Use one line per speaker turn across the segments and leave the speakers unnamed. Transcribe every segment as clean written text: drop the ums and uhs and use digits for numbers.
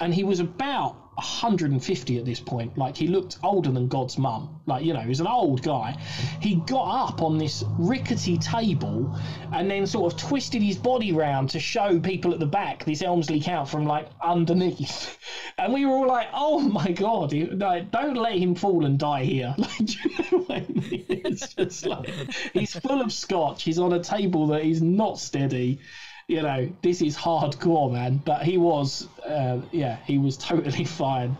And he was about 150 at this point. Like, he looked older than God's mum. Like, you know, he was an old guy. He got up on this rickety table and then sort of twisted his body round to show people at the back this Elmsley Count from, like, underneath. And we were all like, oh, my God, don't let him fall and die here. Like, do you know what I mean? It's just like, he's full of scotch. He's on a table that is not steady. You know, this is hardcore, man. But he was, he was totally fine.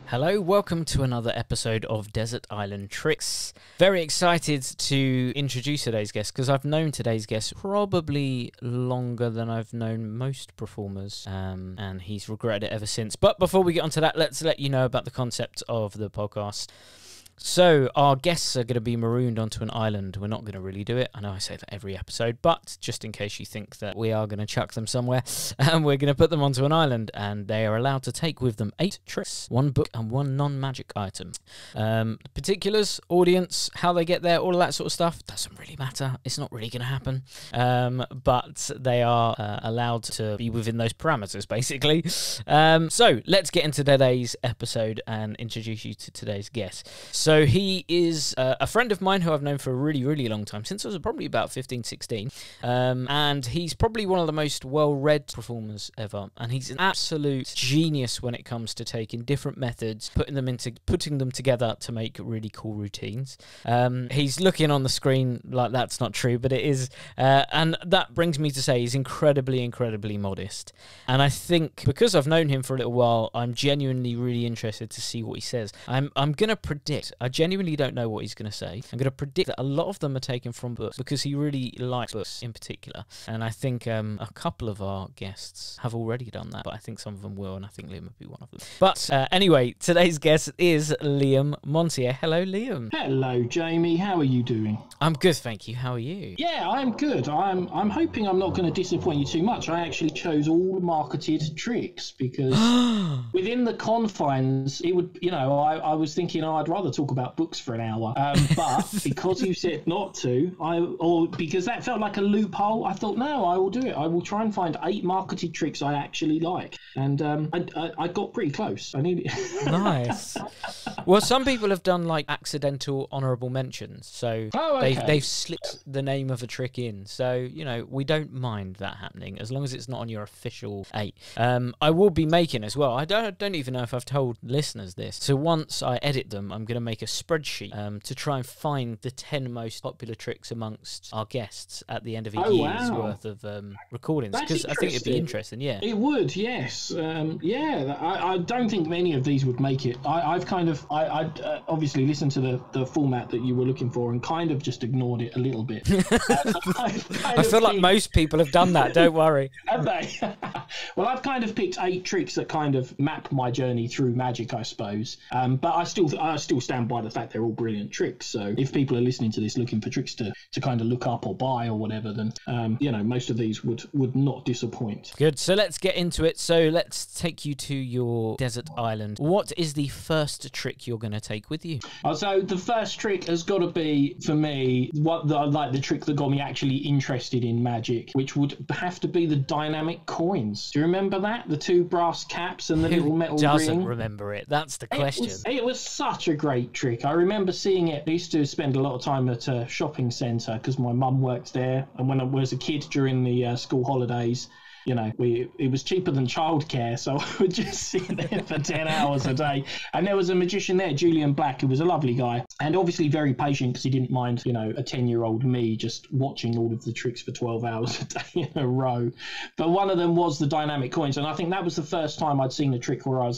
Hello, welcome to another episode of Desert Island Tricks. Very excited to introduce today's guest because I've known today's guest probably longer than I've known most performers, and he's regretted it ever since. But before we get onto that, let's let you know about the concept of the podcast. So, our guests are going to be marooned onto an island. We're not going to really do it. I know I say that every episode, but just in case you think that we are going to chuck them somewhere, we're going to put them onto an island, and they are allowed to take with them 8 tricks, 1 book, and 1 non-magic item. Particulars, audience, how they get there, all of that sort of stuff, doesn't really matter. It's not really going to happen. But they are allowed to be within those parameters, basically. So, let's get into today's episode and introduce you to today's guest. So he is a friend of mine who I've known for a really, really long time, since I was probably about 15, 16. And he's probably one of the most well-read performers ever. And he's an absolute genius when it comes to taking different methods, putting them together to make really cool routines. He's looking on the screen like that's not true, but it is. And that brings me to say he's incredibly, incredibly modest. And I think because I've known him for a little while, I'm genuinely really interested to see what he says. I'm going to predict. I genuinely don't know what he's going to say. I'm going to predict that a lot of them are taken from books because he really likes books in particular. And I think a couple of our guests have already done that, but I think some of them will, and I think Liam will be one of them. But anyway, today's guest is Liam Montier. Hello, Liam.
Hello, Jamie. How are you doing?
I'm good, thank you. How are you?
Yeah, I'm good. I'm hoping I'm not going to disappoint you too much. I actually chose all marketed tricks because within the confines, it would, you know, I was thinking, I'd rather talk about books for an hour, but because you said not to, or because that felt like a loophole, I thought, no, I will do it. I will try and find 8 marketed tricks I actually like, and I got pretty close. I needed
Nice. Well, some people have done like accidental honourable mentions, so they've slipped the name of a trick in. So you know, we don't mind that happening as long as it's not on your official 8. I will be making as well. I don't even know if I've told listeners this. So once I edit them, I'm going to make a spreadsheet to try and find the 10 most popular tricks amongst our guests at the end of a year's worth of recordings, because I think it'd be interesting. Yeah,
it would. Yes. I don't think many of these would make it. I've obviously listened to the format that you were looking for and kind of just ignored it a little bit.
I feel like most people have done that. Don't worry.
Have they? Well, I've kind of picked 8 tricks that kind of map my journey through magic, I suppose. But I still stand by the fact they're all brilliant tricks. So if people are listening to this looking for tricks to kind of look up or buy or whatever, then you know, most of these would not disappoint.
Good. So let's get into it. So let's take you to your desert island. What is the first trick you're going to take with you?
So the first trick has got to be, for me, the trick that got me actually interested in magic, which would have to be the dynamic coins. Do you remember that? The 2 brass caps and the little metal ring?
Who doesn't remember it? That's the question.
It was such a great trick. I remember seeing it. I used to spend a lot of time at a shopping centre because my mum worked there. And when I was a kid during the school holidays, you know, it was cheaper than childcare, so I would just sit there for 10 hours a day. And there was a magician there, Julian Black, who was a lovely guy, and obviously very patient because he didn't mind, you know, a 10-year-old me just watching all of the tricks for 12 hours a day in a row. But one of them was the dynamic coins, and I think that was the first time I'd seen a trick where I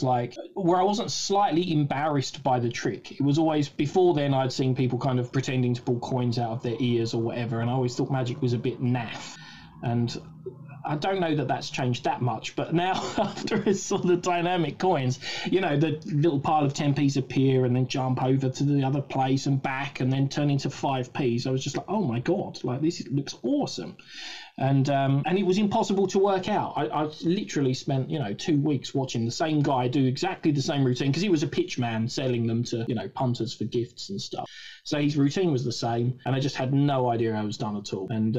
wasn't slightly embarrassed by the trick. It was always, before then, I'd seen people kind of pretending to pull coins out of their ears or whatever, and I always thought magic was a bit naff. And I don't know that that's changed that much, but now after I saw the dynamic coins, you know, the little pile of 10p's appear and then jump over to the other place and back and then turn into 5p's, I was just like, oh my God, like this looks awesome. And it was impossible to work out. I literally spent, 2 weeks watching the same guy do exactly the same routine, because he was a pitch man selling them to, punters for gifts and stuff. So his routine was the same, and I just had no idea how it was done at all. And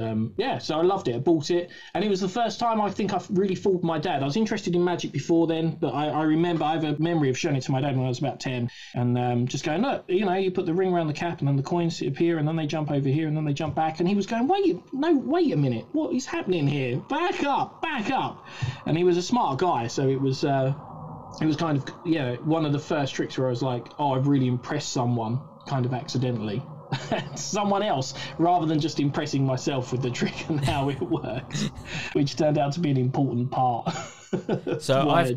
so I loved it. I bought it, and it was the first time I think I've really fooled my dad. I was interested in Magic before then, but I remember I have a memory of showing it to my dad when I was about 10, and just going, look, you put the ring around the cap, and then the coins appear, and then they jump over here, and then they jump back. And he was going, wait a minute, what is happening here? Back up. And he was a smart guy, so it was kind of, one of the first tricks where I was like, oh, I've really impressed someone kind of accidentally. Someone else, rather than just impressing myself with the trick and how it works, which turned out to be an important part.
So I've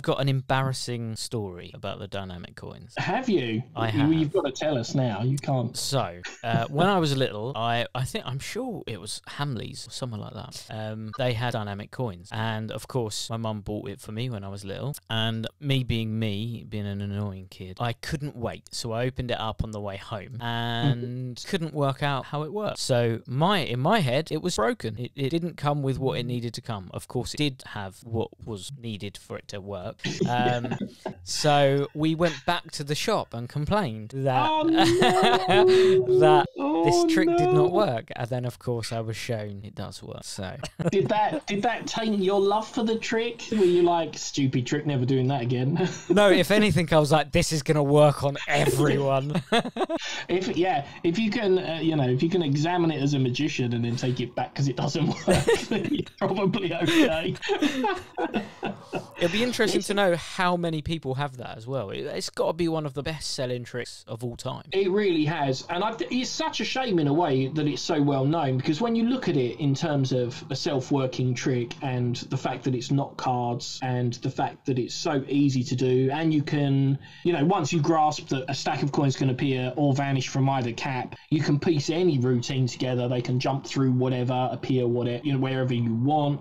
got an embarrassing story about the dynamic coins.
Have you?
I have.
You've got to tell us now. You can't.
So when I was little, I'm sure it was Hamleys or somewhere like that. They had dynamic coins, and of course my mum bought it for me when I was little. And me being an annoying kid, I couldn't wait. So I opened it up on the way home and couldn't work out how it worked. So in my head, it was broken. It didn't come with what it needed to come. Of course, it did have what was needed for it to work. So we went back to the shop and complained that this trick did not work. And then, of course, I was shown it does work. So
did that taint your love for the trick? Were you like, stupid trick, never doing that again?
No, if anything, I was like, this is going to work on everyone.
If you can examine it as a magician and then take it back because it doesn't work, then you're probably okay.
It'll be interesting to know how many people have that as well. It's got to be one of the best-selling tricks of all time.
It really has, and it's such a shame in a way that it's so well known, because when you look at it in terms of a self-working trick and the fact that it's not cards and the fact that it's so easy to do, and you can, once you grasp that a stack of coins can appear or vanish from either cap, you can piece any routine together. They can jump through whatever, appear whatever, wherever you want.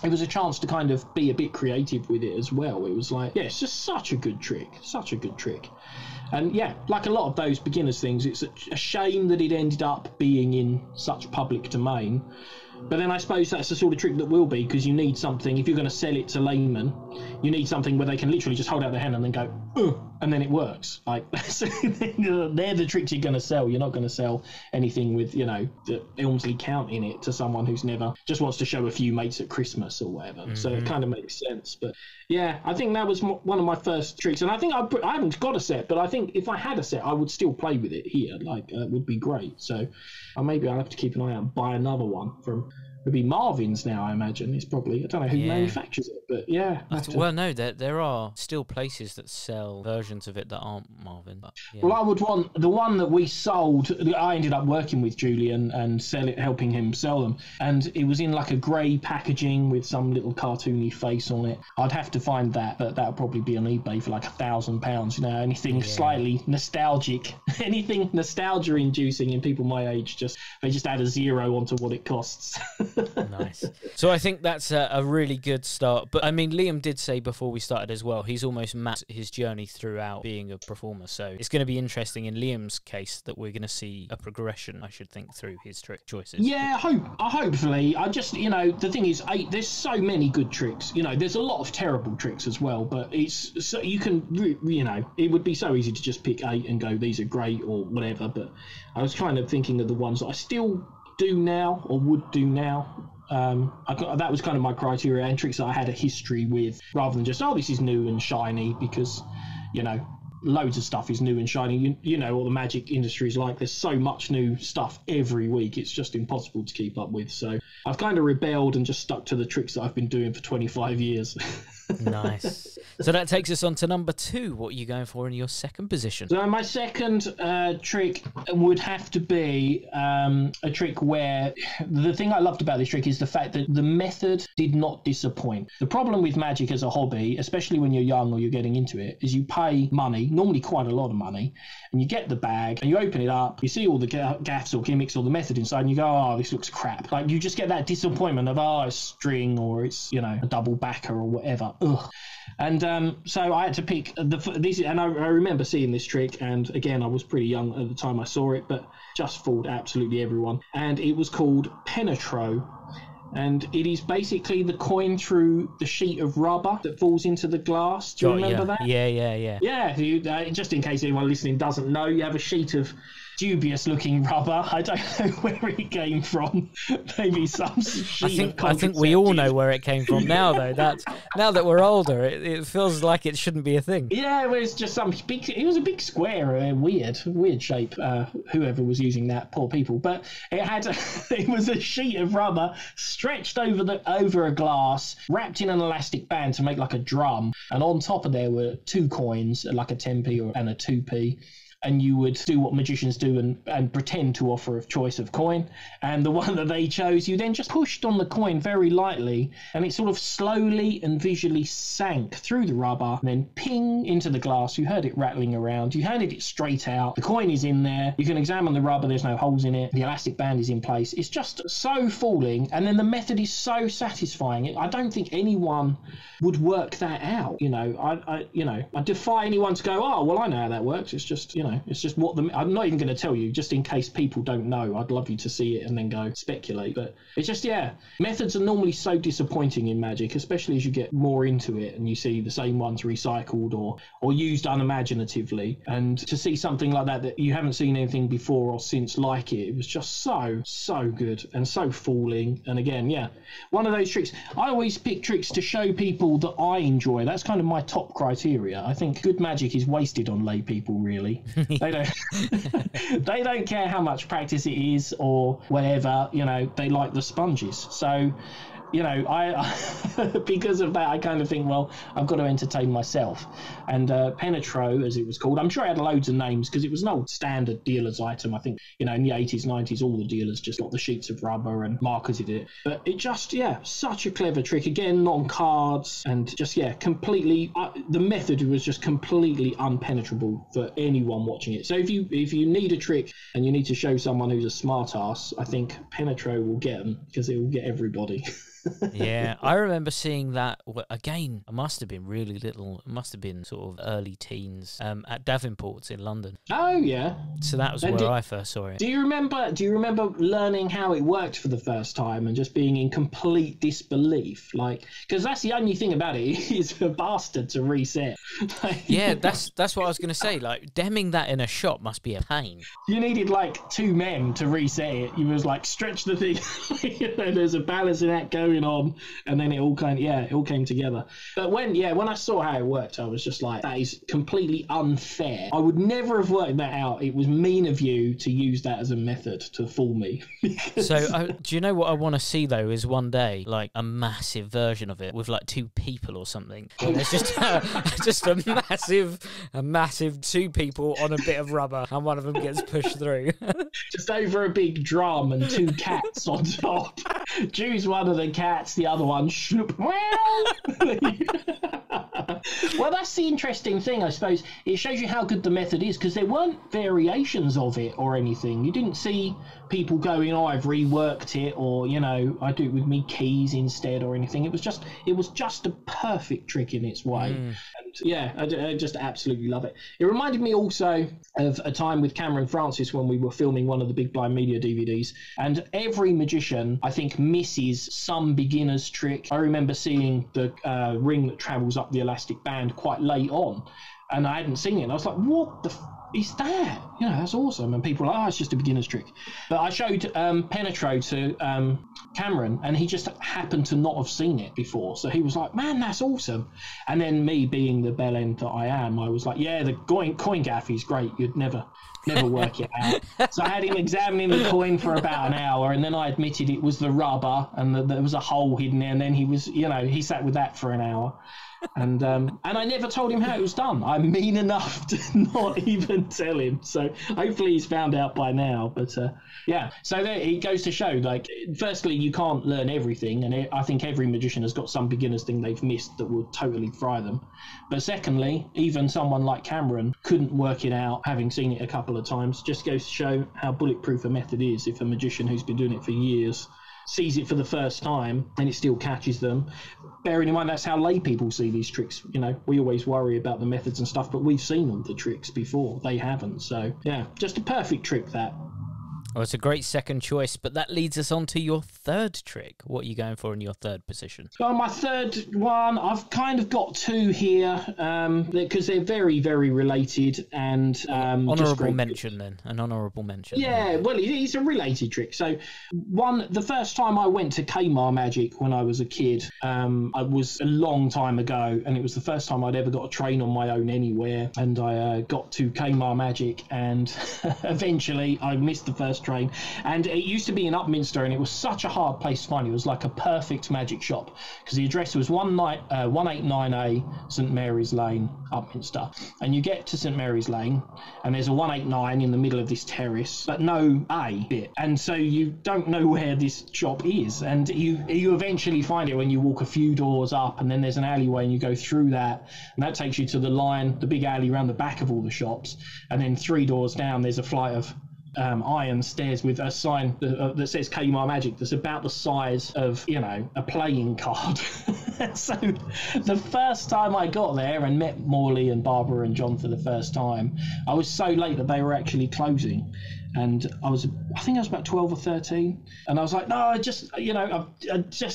It was a chance to kind of be a bit creative with it as well. It was like, it's just such a good trick. And like a lot of those beginners things, it's a shame that it ended up being in such public domain. But then I suppose that's the sort of trick that will be, because you need something, if you're going to sell it to laymen, you need something where they can literally just hold out their hand and then go, and then it works. Like, they're the tricks you're going to sell. You're not going to sell anything with, the Elmsley Count in it to someone who's never just wants to show a few mates at Christmas or whatever. Mm-hmm. So it kind of makes sense. But yeah, I think that was one of my first tricks. And I think I haven't got a set, but I think if I had a set, I would still play with it here. Like, it would be great. So maybe I'll have to keep an eye out and buy another one from maybe Marvin's now, I imagine. It's probably, I don't know who manufactures it, but yeah.
Well, no, there are still places that sell versions of it that aren't Marvin. But, yeah.
Well, I would want the one that we sold. I ended up working with Julian and helping him sell them. And it was in like a grey packaging with some little cartoony face on it. I'd have to find that, but that would probably be on eBay for like £1,000. Anything slightly nostalgic, anything nostalgia inducing in people my age, they just add a zero onto what it costs.
Nice. So I think that's a really good start. But I mean, Liam did say before we started as well, he's almost mapped his journey throughout being a performer. So it's going to be interesting in Liam's case that we're going to see a progression, I should think, through his trick choices. Yeah,
hopefully. I just, the thing is, there's so many good tricks. There's a lot of terrible tricks as well, but it's so you can, it would be so easy to just pick 8 and go, these are great or whatever. But I was kind of thinking of the ones that I still do now or would do now. That was kind of my criteria, and tricks that I had a history with, rather than just, this is new and shiny, because loads of stuff is new and shiny. You know what the magic industry is like. There's so much new stuff every week, it's just impossible to keep up with. So I've kind of rebelled and just stuck to the tricks that I've been doing for 25 years.
Nice. So that takes us on to number 2. What are you going for in your second position?
So my second trick would have to be a trick where the thing I loved about this trick is the fact that the method did not disappoint. The problem with magic as a hobby, especially when you're young or you're getting into it, is you pay money, normally quite a lot of money, and you get the bag and you open it up, you see all the gaffs or gimmicks or the method inside, and you go, oh, this looks crap. Like, you just get that disappointment of, oh, it's string, or it's, you know, a double backer or whatever. Ugh. And so I had to pick this, and I remember seeing this trick, and again, I was pretty young at the time I saw it, but just fooled absolutely everyone. And it was called Penetro. And it is basically the coin through the sheet of rubber that falls into the glass. Do you remember that?
Yeah.
Yeah, just in case anyone listening doesn't know, you have a sheet of dubious looking rubber. I don't know where it came from. Maybe some sheet
I think we all know where it came from now, though. Now that we're older, it feels like it shouldn't be a thing.
Yeah, it was just some big. It was a big square, weird shape. Whoever was using that, poor people. But it had it was a sheet of rubber stretched over a glass, wrapped in an elastic band to make like a drum, and on top of there were 2 coins, like a 10p and a 2p. And you would do what magicians do and pretend to offer a choice of coin. And the one that they chose, you then just pushed on the coin very lightly, and it sort of slowly and visually sank through the rubber, and then ping into the glass. You heard it rattling around. You handed it straight out. The coin is in there. You can examine the rubber. There's no holes in it. The elastic band is in place. It's just so fooling. And then the method is so satisfying. I don't think anyone would work that out. You know, I defy anyone to go, oh, well, I know how that works. It's just, you know, it's just what I'm not even going to tell you, just in case people don't know. I'd love you to see it and then go speculate. But it's just, methods are normally so disappointing in Magic, especially as you get more into it and you see the same ones recycled or used unimaginatively. And to see something like that you haven't seen anything before or since like it was just so good and so fooling. And again, one of those tricks. I always pick tricks to show people that I enjoy. That's kind of my top criteria. I think good magic is wasted on lay people, really. They don't care how much practice it is or whatever, you know, they like the sponges. So, you know, I because of that, I kind of think, well, I've got to entertain myself. And Penetro, as it was called, I'm sure it had loads of names because it was an old standard dealer's item. I think, you know, in the 80s, 90s, all the dealers just got the sheets of rubber and marketed it. But it just, such a clever trick. Again, not on cards, and just, completely, the method was just completely unpenetrable for anyone watching it. So if you need a trick and you need to show someone who's a smart ass, I think Penetro will get them because it will get everybody.
Yeah, I remember seeing that again. I must have been really little. It must have been sort of early teens at Davenport's in London.
Oh yeah.
So that was where I first saw it.
Do you remember learning how it worked for the first time and just being in complete disbelief? Like, because that's the only thing about it is a bastard to reset.
Yeah, that's what I was going to say. Like, demming that in a shop must be a pain.
You needed like 2 men to reset it. You was like stretch the thing. You know, there's a balancing act going on, and then it all came together. But when I saw how it worked, I was just like, that is completely unfair. I would never have worked that out. It was mean of you to use that as a method to fool me.
So do you know what I want to see though is one day like a massive version of it with like 2 people or something. It's just a massive 2 people on a bit of rubber and one of them gets pushed through.
Just over a big drum and 2 cats on top. Choose one of the cats, the other one shloop. Well, that's the interesting thing, I suppose. It shows you how good the method is, because there weren't variations of it or anything. You didn't see people going, oh, I've reworked it, or, you know, I do it with me keys instead or anything. It was just a perfect trick in its way. And I just absolutely love it. It reminded me also of a time with Cameron Francis when we were filming one of the Big Blind Media DVDs, and every magician, I think, misses some beginner's trick. I remember seeing the ring that travels up the elastic band quite late on, and I hadn't seen it, and I was like, what the is that? You know, that's awesome. And people are like, oh, it's just a beginner's trick. But I showed Penetro to Cameron, and he just happened to not have seen it before. So he was like, man, that's awesome. And then me being the bell end that I am, I was like, yeah, the coin gaff is great. You'd never work it out. So I had him examining the coin for about an hour, and then I admitted it was the rubber and there was a hole hidden there, and then he was, you know, he sat with that for an hour. And I never told him how it was done. I'm mean enough to not even tell him. So hopefully he's found out by now. But yeah, so there, it goes to show, like, firstly, you can't learn everything. And I think every magician has got some beginner's thing they've missed that will totally fry them. But secondly, even someone like Cameron couldn't work it out, having seen it a couple of times. Just goes to show how bulletproof a method is if a magician who's been doing it for years sees it for the first time and it still catches them. Bearing in mind that's how lay people see these tricks. You know, we always worry about the methods and stuff, but we've seen all the tricks before. They haven't. So yeah, just a perfect trick, that.
Well, it's a great second choice, but that leads us on to your third trick. What are you going for in your third position?
So my third one, I've kind of got two here because they're very, very related. And
honourable mention then, an honourable mention.
Yeah, well, it's a related trick. So the first time I went to Kmart Magic when I was a kid, I was a long time ago, and it was the first time I'd ever got a train on my own anywhere. And I got to Kmart Magic, and eventually I missed the first train, and it used to be in Upminster, and it was such a hard place to find. It was like a perfect magic shop because the address was 189A St Mary's Lane, Upminster, and you get to St Mary's Lane and there's a 189 in the middle of this terrace but no A bit, and so you don't know where this shop is, and you eventually find it when you walk a few doors up, and then there's an alleyway and you go through that, and that takes you to the big alley around the back of all the shops, and then 3 doors down there's a flight of iron stairs with a sign that says Kmart Magic that's about the size of, you know, a playing card. So the first time I got there and met Morley and Barbara and John for the first time, I was so late that they were actually closing. And I think I was about 12 or 13. And I was like, no, I'm just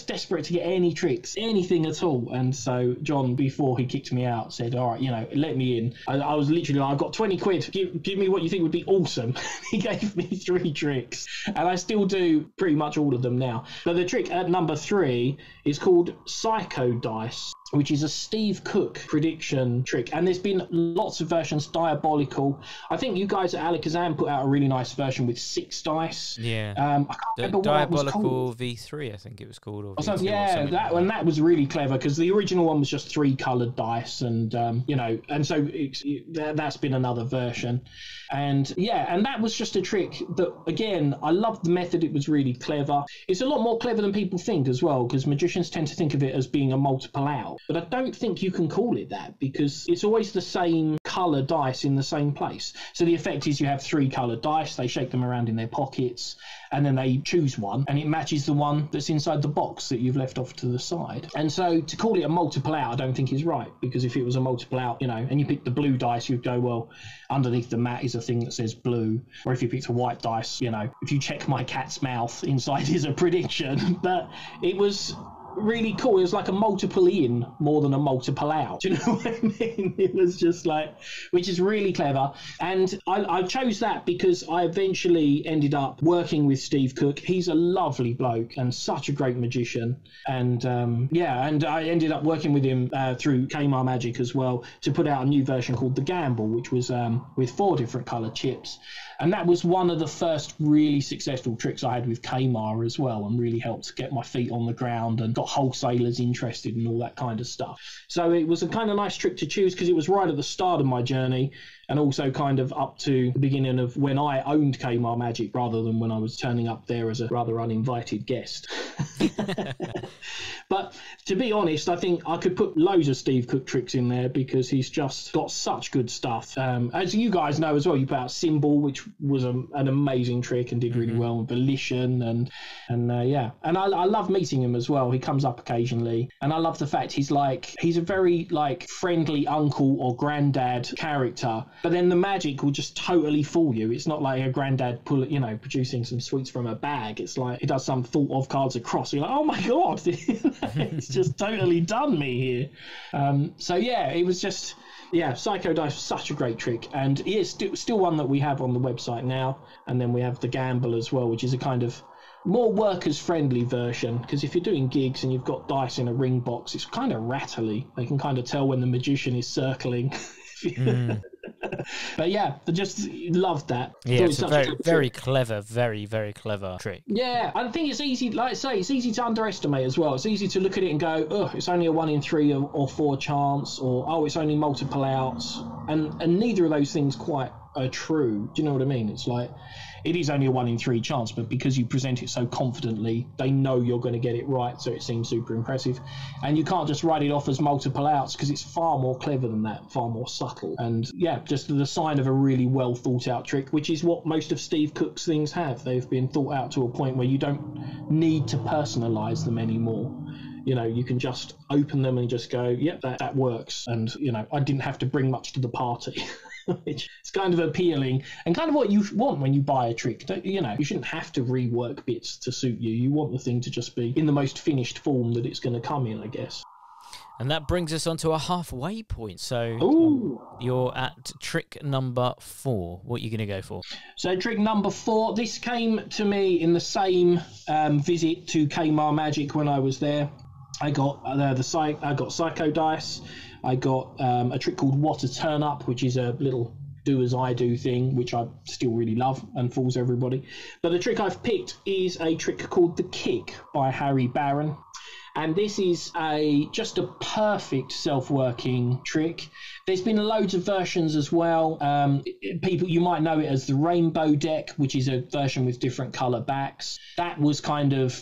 desperate to get any tricks, anything at all. And so John, before he kicked me out, said, all right, you know, let me in. I was literally like, I've got 20 quid. Give me what you think would be awesome. He gave me 3 tricks. And I still do pretty much all of them now. But the trick at number 3 is called Psycho Dice, which is a Steve Cook prediction trick. And there's been lots of versions, Diabolical. I think you guys at Alakazam put out a really nice version with 6 dice.
Yeah.
I can't remember what that was
Diabolical
called.
V3, I think it was called. Or
something,
V2
yeah,
or
that one, that was really clever because the original one was just 3 coloured dice, and you know, and so that's been another version. And yeah, and that was just a trick that, again, I loved the method. It was really clever. It's a lot more clever than people think as well, because magicians tend to think of it as being a multiple out, but I don't think you can call it that because it's always the same colour dice in the same place. So the effect is you have 3 coloured dice, they shake them around in their pockets, and then they choose one, and it matches the one that's inside the box that you've left off to the side. And so to call it a multiple out, I don't think is right, because if it was a multiple out, you know, and you pick the blue dice, you'd go, well, underneath the mat is a thing that says blue. Or if you picked a white dice, you know, if you check my cat's mouth, inside is a prediction. But it was really cool. It was like a multiple in more than a multiple out. Do you know what I mean? It was just like, which is really clever. And I chose that because I eventually ended up working with Steve Cook. He's a lovely bloke and such a great magician. And and I ended up working with him through Kmart Magic as well to put out a new version called The Gamble, which was with 4 different coloured chips. And that was one of the first really successful tricks I had with Kmart as well, and really helped get my feet on the ground and got wholesalers interested and all that kind of stuff. So it was a kind of nice trick to choose because it was right at the start of my journey, and also kind of up to the beginning of when I owned Kmart Magic rather than when I was turning up there as a rather uninvited guest. But to be honest, I think I could put loads of Steve Cook tricks in there because he's just got such good stuff. As you guys know as well, you put out Symbol, which was an amazing trick and did really well, and Volition, and I love meeting him as well. He comes up occasionally, and I love the fact he's a very like friendly uncle or granddad character. But then the magic will just totally fool you. It's not like a granddad producing some sweets from a bag. It's like he does some thought of cards across. You're like, oh my god, it's just totally done me here. So yeah, it was just, yeah, Psycho Dice was such a great trick, and it is still one that we have on the website now. And then we have the Gamble as well, which is a kind of more workers friendly version, because if you're doing gigs and you've got dice in a ring box, it's kind of rattly. They can kind of tell when the magician is circling. But yeah, I just loved that.
Yeah, it's a very,
clever
very
trick.
clever, very, very clever trick.
Yeah, I think it's easy, like I say, it's easy to underestimate as well. It's easy to look at it and go, oh, it's only a 1 in 3 or 4 chance, or oh, it's only multiple outs. And neither of those things quite are true. Do you know what I mean? It's like, it is only a 1 in 3 chance, but because you present it so confidently, they know you're going to get it right, so it seems super impressive. And you can't just write it off as multiple outs, because it's far more clever than that, far more subtle. And yeah, just the sign of a really well thought out trick, which is what most of Steve Cook's things have. They've been thought out to a point where you don't need to personalize them anymore. You know, you can just open them and just go, yep, that works. And, you know, I didn't have to bring much to the party. Which is kind of appealing and kind of what you want when you buy a trick. You know, you shouldn't have to rework bits to suit you. You want the thing to just be in the most finished form that it's going to come in, I guess.
And that brings us on to a halfway point. So you're at trick number 4. What are you going to go for? So
trick number 4, this came to me in the same visit to Kmart Magic when I was there. I got I got Psycho Dice. I got a trick called What a Turn Up, which is a little do as I do thing, which I still really love and fools everybody. But the trick I've picked is a trick called The Kick by Harry Barron. And this is just a perfect self-working trick. There's been loads of versions as well. You might know it as the Rainbow deck, which is a version with different colour backs. That was kind of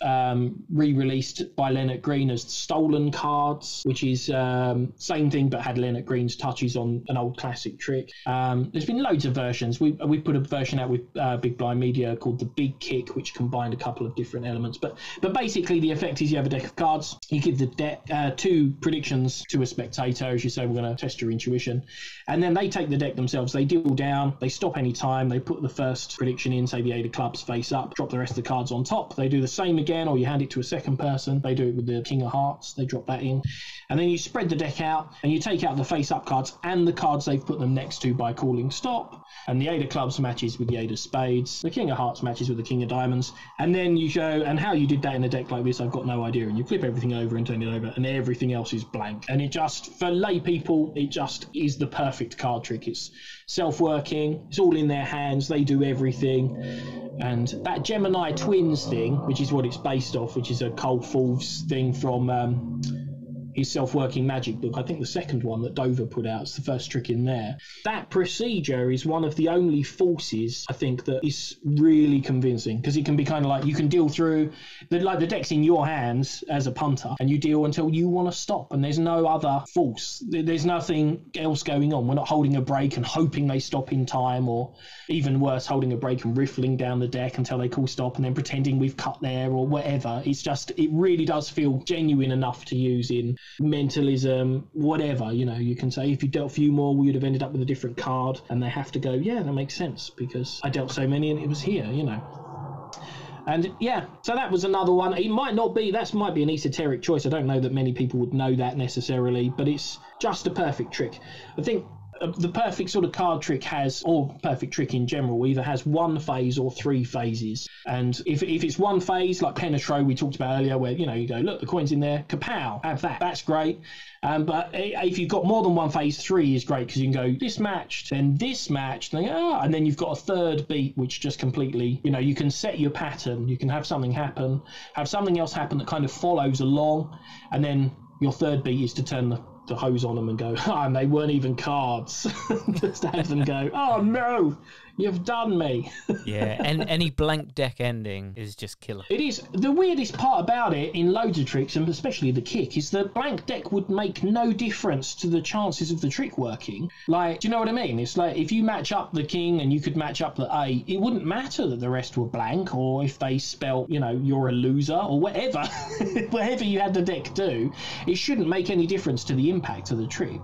re-released by Leonard Green as Stolen Cards, which is same thing but had Leonard Green's touches on an old classic trick. There's been loads of versions. We put a version out with Big Blind Media called the Big Kick, which combined a couple of different elements. But basically the effect is you have a deck of cards. You give the deck 2 predictions to a spectator, as you say, we're going to test your intuition, and then they take the deck themselves. They deal down, they stop any time, they put the first prediction in, say the 8 of clubs face up, drop the rest of the cards on top. They do the same again, or you hand it to a second person. They do it with the King of Hearts, they drop that in, and then you spread the deck out and you take out the face up cards and the cards they've put them next to by calling stop, and the 8 of clubs matches with the 8 of spades, the King of Hearts matches with the King of diamonds, and then you go, and how you did that in a deck like this I've got no idea, and you flip everything over and turn it over and everything else is blank. And it just, for lay people, it just is the perfect card trick. It's self-working, it's all in their hands, they do everything. And that Gemini Twins thing, which is what it's based off, which is a Cole Fulves thing from his self-working magic book, I think the second one that Dover put out, it's the first trick in there. That procedure is one of the only forces I think that is really convincing, because it can be kind of like you can deal through the deck's in your hands as a punter and you deal until you want to stop, and there's no other force, there's nothing else going on. We're not holding a break and hoping they stop in time, or even worse, holding a break and riffling down the deck until they call stop and then pretending we've cut there or whatever. It's just, it really does feel genuine enough to use in mentalism, whatever. You know, you can say if you dealt a few more we would have ended up with a different card, and they have to go, yeah, that makes sense because I dealt so many and it was here, you know. And yeah, so that was another one. It might not be, that might be an esoteric choice. I don't know that many people would know that necessarily, but it's just a perfect trick. I think the perfect sort of card trick has, or perfect trick in general, either has 1 phase or 3 phases. And if it's 1 phase, like Penetro we talked about earlier, where, you know, you go, look, the coin's in there, kapow, have that, that's great. But if you've got more than 1 phase, 3 is great, because you can go this matched, then this matched, and then you've got a third beat, which just completely, you know, you can set your pattern, you can have something happen, have something else happen that kind of follows along, and then your third beat is to turn the hose on them and go, and they weren't even cards. Just to have them go, oh no, you've done me.
Yeah, and any blank deck ending is just killer.
It is. The weirdest part about it in loads of tricks, and especially the kick, is the blank deck would make no difference to the chances of the trick working. Like, do you know what I mean? It's like if you match up the king and you could match up the 8, it wouldn't matter that the rest were blank, or if they spelt, you know, you're a loser or whatever. Whatever you had the deck do, it shouldn't make any difference to the impact of the trick.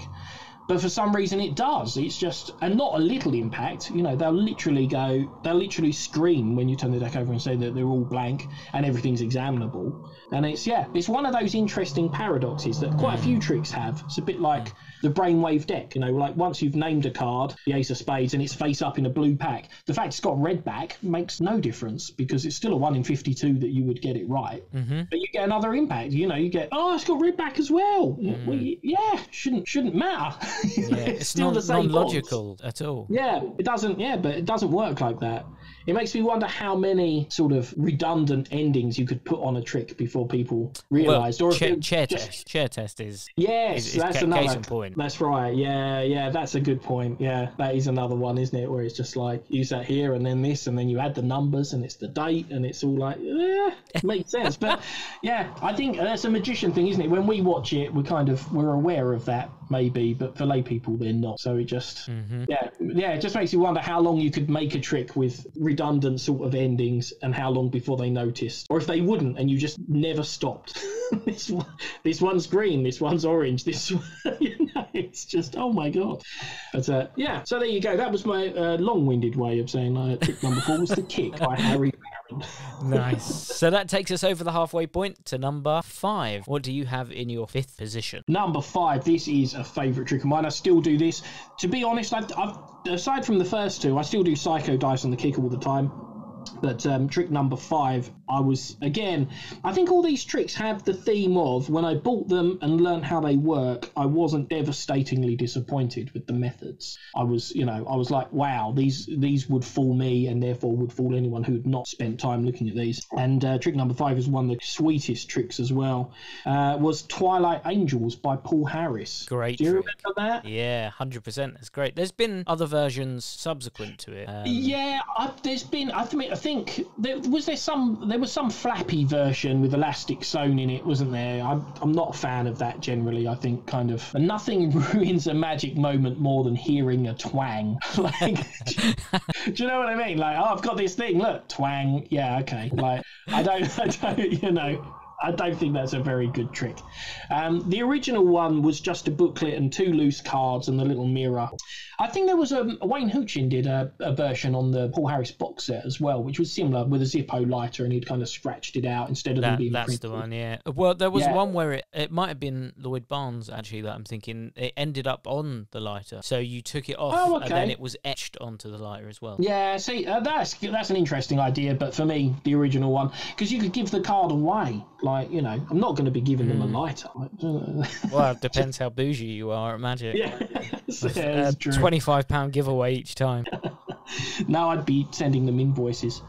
But for some reason it does. It's just, and not a little impact. You know, they'll literally scream when you turn the deck over and say that they're all blank and everything's examinable. And it's one of those interesting paradoxes that quite a few tricks have. It's a bit like the brainwave deck, you know, like once you've named a card, the ace of spades, and it's face up in a blue pack, the fact it's got red back makes no difference, because it's still a 1 in 52 that you would get it right. But you get another impact, you know, you get, oh, it's got red back as well. Well, yeah, shouldn't matter.
It's
still the same
non-logical at all.
Yeah, it doesn't. Yeah, but it doesn't work like that. It makes me wonder how many sort of redundant endings you could put on a trick before people realised.
Well, chair test is
that's another
case in point.
That's right. Yeah, that's a good point. Yeah, that is another one, isn't it? Where it's just like use that here and then this, and then you add the numbers and it's the date, and it's all like makes sense. But yeah, I think that's a magician thing, isn't it? When we watch it, we're aware of that maybe, but for lay people they're not. So it just it just makes you wonder how long you could make a trick with redundant sort of endings, and how long before they noticed, or if they wouldn't and you just never stopped. this one's green, this one's orange, this one, it's just, oh my god. But so there you go. That was my long-winded way of saying trick number 4 was the kick by Harry.
Nice. So that takes us over the halfway point to number 5. What do you have in your 5th position?
Number 5. This is a favourite trick of mine. I still do this. To be honest, I've aside from the first 2, I still do Psycho Dice on the kick all the time. But trick number 5, I think all these tricks have the theme of, when I bought them and learned how they work, I wasn't devastatingly disappointed with the methods. I was like, wow, these would fool me, and therefore would fool anyone who had not spent time looking at these. And trick number 5 is one of the sweetest tricks as well. Was Twilight Angels by Paul Harris.
Great.
Do you remember that?
Yeah, 100%. That's great. There's been other versions subsequent to it.
I think there was some flappy version with elastic sewn in it, wasn't there? I'm not a fan of that generally. I think and nothing ruins a magic moment more than hearing a twang. Like, do you know what I mean? Like, I've got this thing, look, twang. Yeah, okay. Like, I don't, I don't think that's a very good trick. The original one was just a booklet and 2 loose cards and the little mirror. I think there was Wayne Houchin did a version on the Paul Harris box set as well, which was similar with a Zippo lighter, and he'd kind of scratched it out instead of them being
That's
printed.
the one, yeah. Well, there was one where it might have been Lloyd Barnes, actually, that I'm thinking. It ended up on the lighter. So you took it off, and then it was etched onto the lighter as well.
Yeah, see, that's an interesting idea, but for me, the original one, because you could give the card away. Like, I'm not going to be giving them a lighter.
Well, it depends how bougie you are at Magic.
Yeah, that's true.
£25 giveaway each time.
Now I'd be sending them invoices.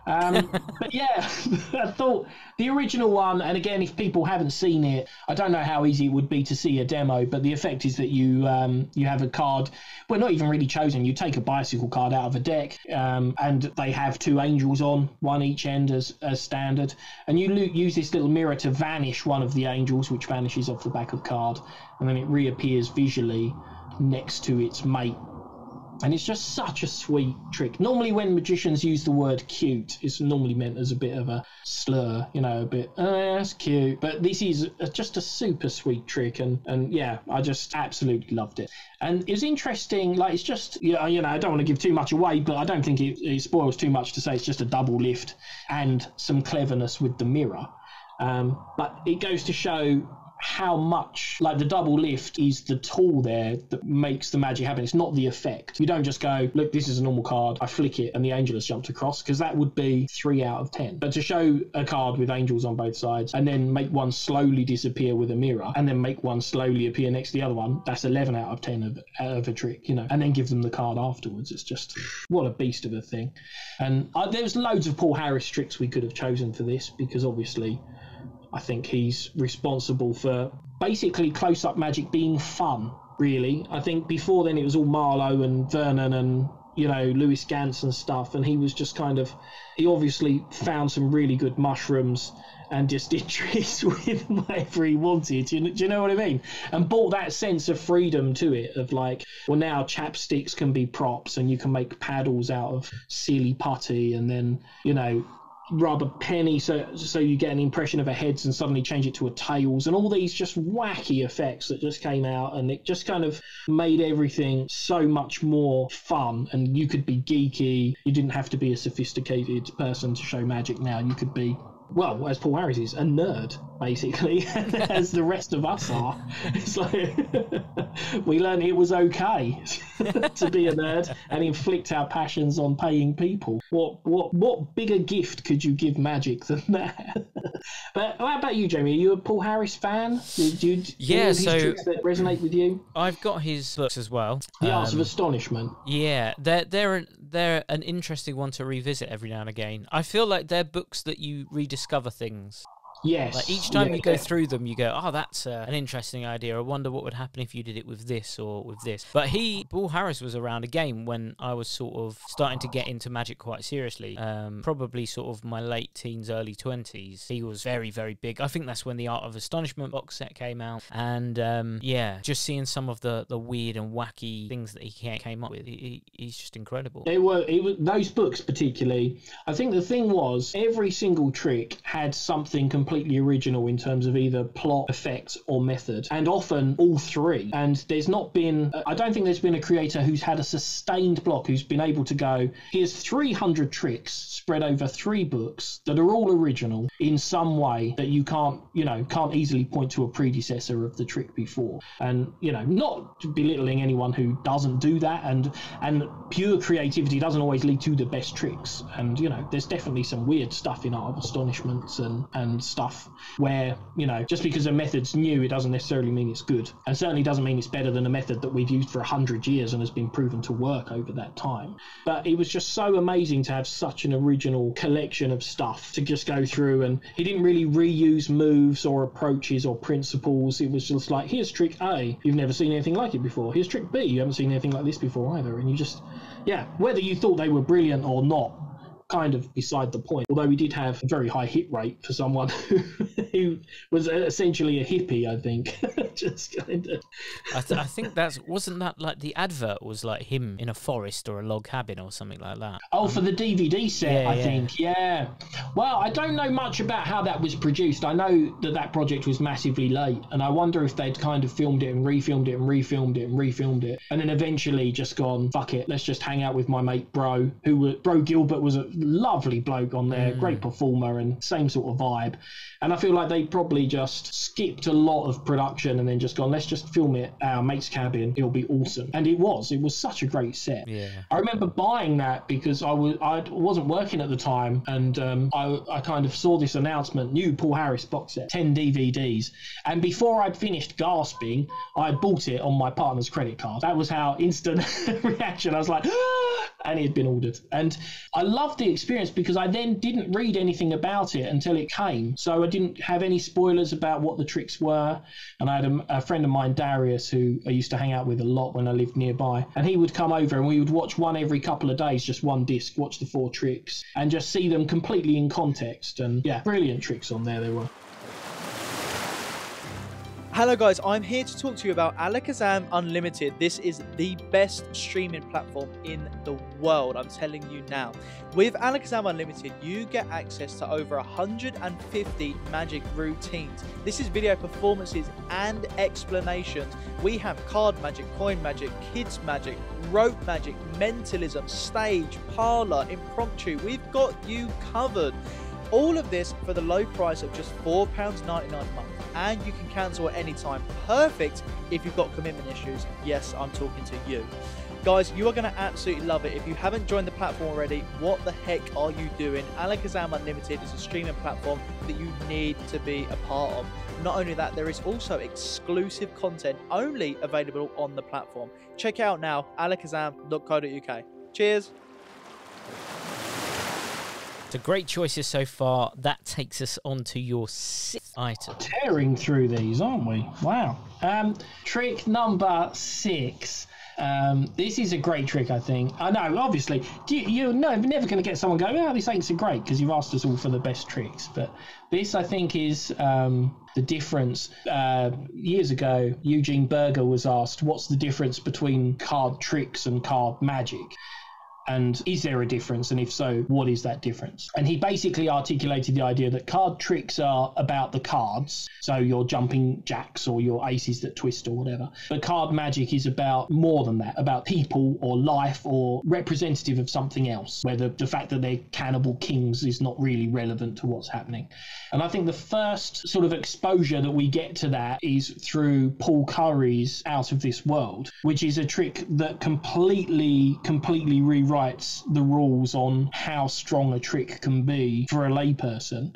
But yeah, I thought the original one, and again, if people haven't seen it, I don't know how easy it would be to see a demo, but the effect is that you have a card, well, not even really chosen, you take a bicycle card out of a deck, and they have 2 angels on, one each end as standard, and you use this little mirror to vanish one of the angels, which vanishes off the back of the card, and then it reappears visually next to its mate. And it's just such a sweet trick. Normally when magicians use the word cute, it's normally meant as a bit of a slur, a bit, that's cute. But this is just a super sweet trick. And yeah, I just absolutely loved it. And it was interesting, like, it's just, I don't want to give too much away, but I don't think it spoils too much to say it's just a double lift and some cleverness with the mirror. But it goes to show how much, like, the double lift is the tool there that makes the magic happen. It's not the effect. You don't just go, look, this is a normal card, I flick it and the angel has jumped across, because that would be 3 out of 10. But to show a card with angels on both sides and then make one slowly disappear with a mirror and then make one slowly appear next to the other one, that's 11 out of 10 of a trick, and then give them the card afterwards. It's just, what a beast of a thing. And there's loads of Paul Harris tricks we could have chosen for this, because obviously I think he's responsible for basically close-up magic being fun, really. I think before then it was all Marlowe and Vernon and, Lewis Gantz and stuff, and he was just he obviously found some really good mushrooms and just did tricks with whatever he wanted. Do you know what I mean? And brought that sense of freedom to it, of like, well, now chapsticks can be props and you can make paddles out of silly putty, and then, rub a penny so you get an impression of a heads and suddenly change it to a tails, and all these just wacky effects that just came out, and it just kind of made everything so much more fun. And you could be geeky, you didn't have to be a sophisticated person to show magic now. You could be, well, as Paul Harris is, a nerd, basically, as the rest of us are. It's like, we learned it was okay to be a nerd and inflict our passions on paying people. What bigger gift could you give magic than that? But how about you, Jamie? Are you a Paul Harris fan? Do you
Yeah,
any of his
so
tricks that resonate with you?
I've got his books as well.
The Arts of Astonishment.
Yeah, they're an interesting one to revisit every now and again. I feel like they're books that you rediscover things.
Yes.
Like each time you go through them, you go, oh, that's an interesting idea. I wonder what would happen if you did it with this or with this. But Paul Harris was around again when I was sort of starting to get into magic quite seriously. Probably sort of my late teens, early 20s. He was very, very big. I think that's when the Art of Astonishment box set came out. And yeah, just seeing some of the weird and wacky things that he came up with, he's just incredible.
It was those books particularly. I think the thing was every single trick had something completely original in terms of either plot, effect, or method, and often all three. And there's not been, I don't think there's been a creator who's had a sustained block who's been able to go, here's 300 tricks spread over 3 books that are all original in some way that you can't easily point to a predecessor of the trick before. And not belittling anyone who doesn't do that, and pure creativity doesn't always lead to the best tricks. And there's definitely some weird stuff in Art of Astonishments and stuff where just because a method's new, it doesn't necessarily mean it's good, and certainly doesn't mean it's better than a method that we've used for 100 years and has been proven to work over that time. But it was just so amazing to have such an original collection of stuff to just go through, and he didn't really reuse moves or approaches or principles. It was just like, here's trick A, you've never seen anything like it before. Here's trick B, you haven't seen anything like this before either. And you just, whether you thought they were brilliant or not, kind of beside the point. Although we did have a very high hit rate for someone who was essentially a hippie, I think. Just kind of.
I think wasn't that like the advert was like him in a forest or a log cabin or something like that.
Oh, for the DVD set, I think. Yeah. Well, I don't know much about how that was produced. I know that project was massively late, and I wonder if they'd kind of filmed it and refilmed it and refilmed it and refilmed it, and then eventually just gone, fuck it, let's just hang out with my mate Bro Gilbert was a lovely bloke on there, great performer, and same sort of vibe. And I feel like they probably just skipped a lot of production and then just gone, let's just film it at our mate's cabin, it'll be awesome. And it was such a great set. I remember buying that because I wasn't working at the time, and I kind of saw this announcement, new Paul Harris box set, 10 DVDs, and before I'd finished gasping, I bought it on my partner's credit card. That was how instant reaction. I was like, ah! And it had been ordered. And I loved the experience because I then didn't read anything about it until it came, so I didn't have any spoilers about what the tricks were. And I had a friend of mine, Darius, who I used to hang out with a lot when I lived nearby, and he would come over and we would watch one every couple of days, just one disc, watch the 4 tricks and just see them completely in context. And brilliant tricks on there they were.
Hello guys, I'm here to talk to you about Alakazam Unlimited. This is the best streaming platform in the world, I'm telling you now. With Alakazam Unlimited, you get access to over 150 magic routines. This is video performances and explanations. We have card magic, coin magic, kids magic, rope magic, mentalism, stage, parlor, impromptu. We've got you covered. All of this for the low price of just £4.99 a month, and you can cancel at any time. Perfect if you've got commitment issues. Yes, I'm talking to you. Guys, you are going to absolutely love it. If you haven't joined the platform already, what the heck are you doing? Alakazam Unlimited is a streaming platform that you need to be a part of. Not only that, there is also exclusive content only available on the platform. Check it out now, alakazam.co.uk. Cheers.
So great choices so far. That takes us on to your 6th item.
Tearing through these, aren't we? Wow. Trick number 6. This is a great trick, I think. I know, obviously, you're never going to get someone going, oh, this ain't so great, because you've asked us all for the best tricks. But this, I think, is the difference. Years ago, Eugene Berger was asked, what's the difference between card tricks and card magic? And is there a difference? And if so, what is that difference? And he basically articulated the idea that card tricks are about the cards, so your jumping jacks or your aces that twist or whatever. But card magic is about more than that, about people or life or representative of something else, where the fact that they're cannibal kings is not really relevant to what's happening. And I think the first sort of exposure that we get to that is through Paul Curry's Out of This World, which is a trick that completely rewrites writes the rules on how strong a trick can be for a layperson.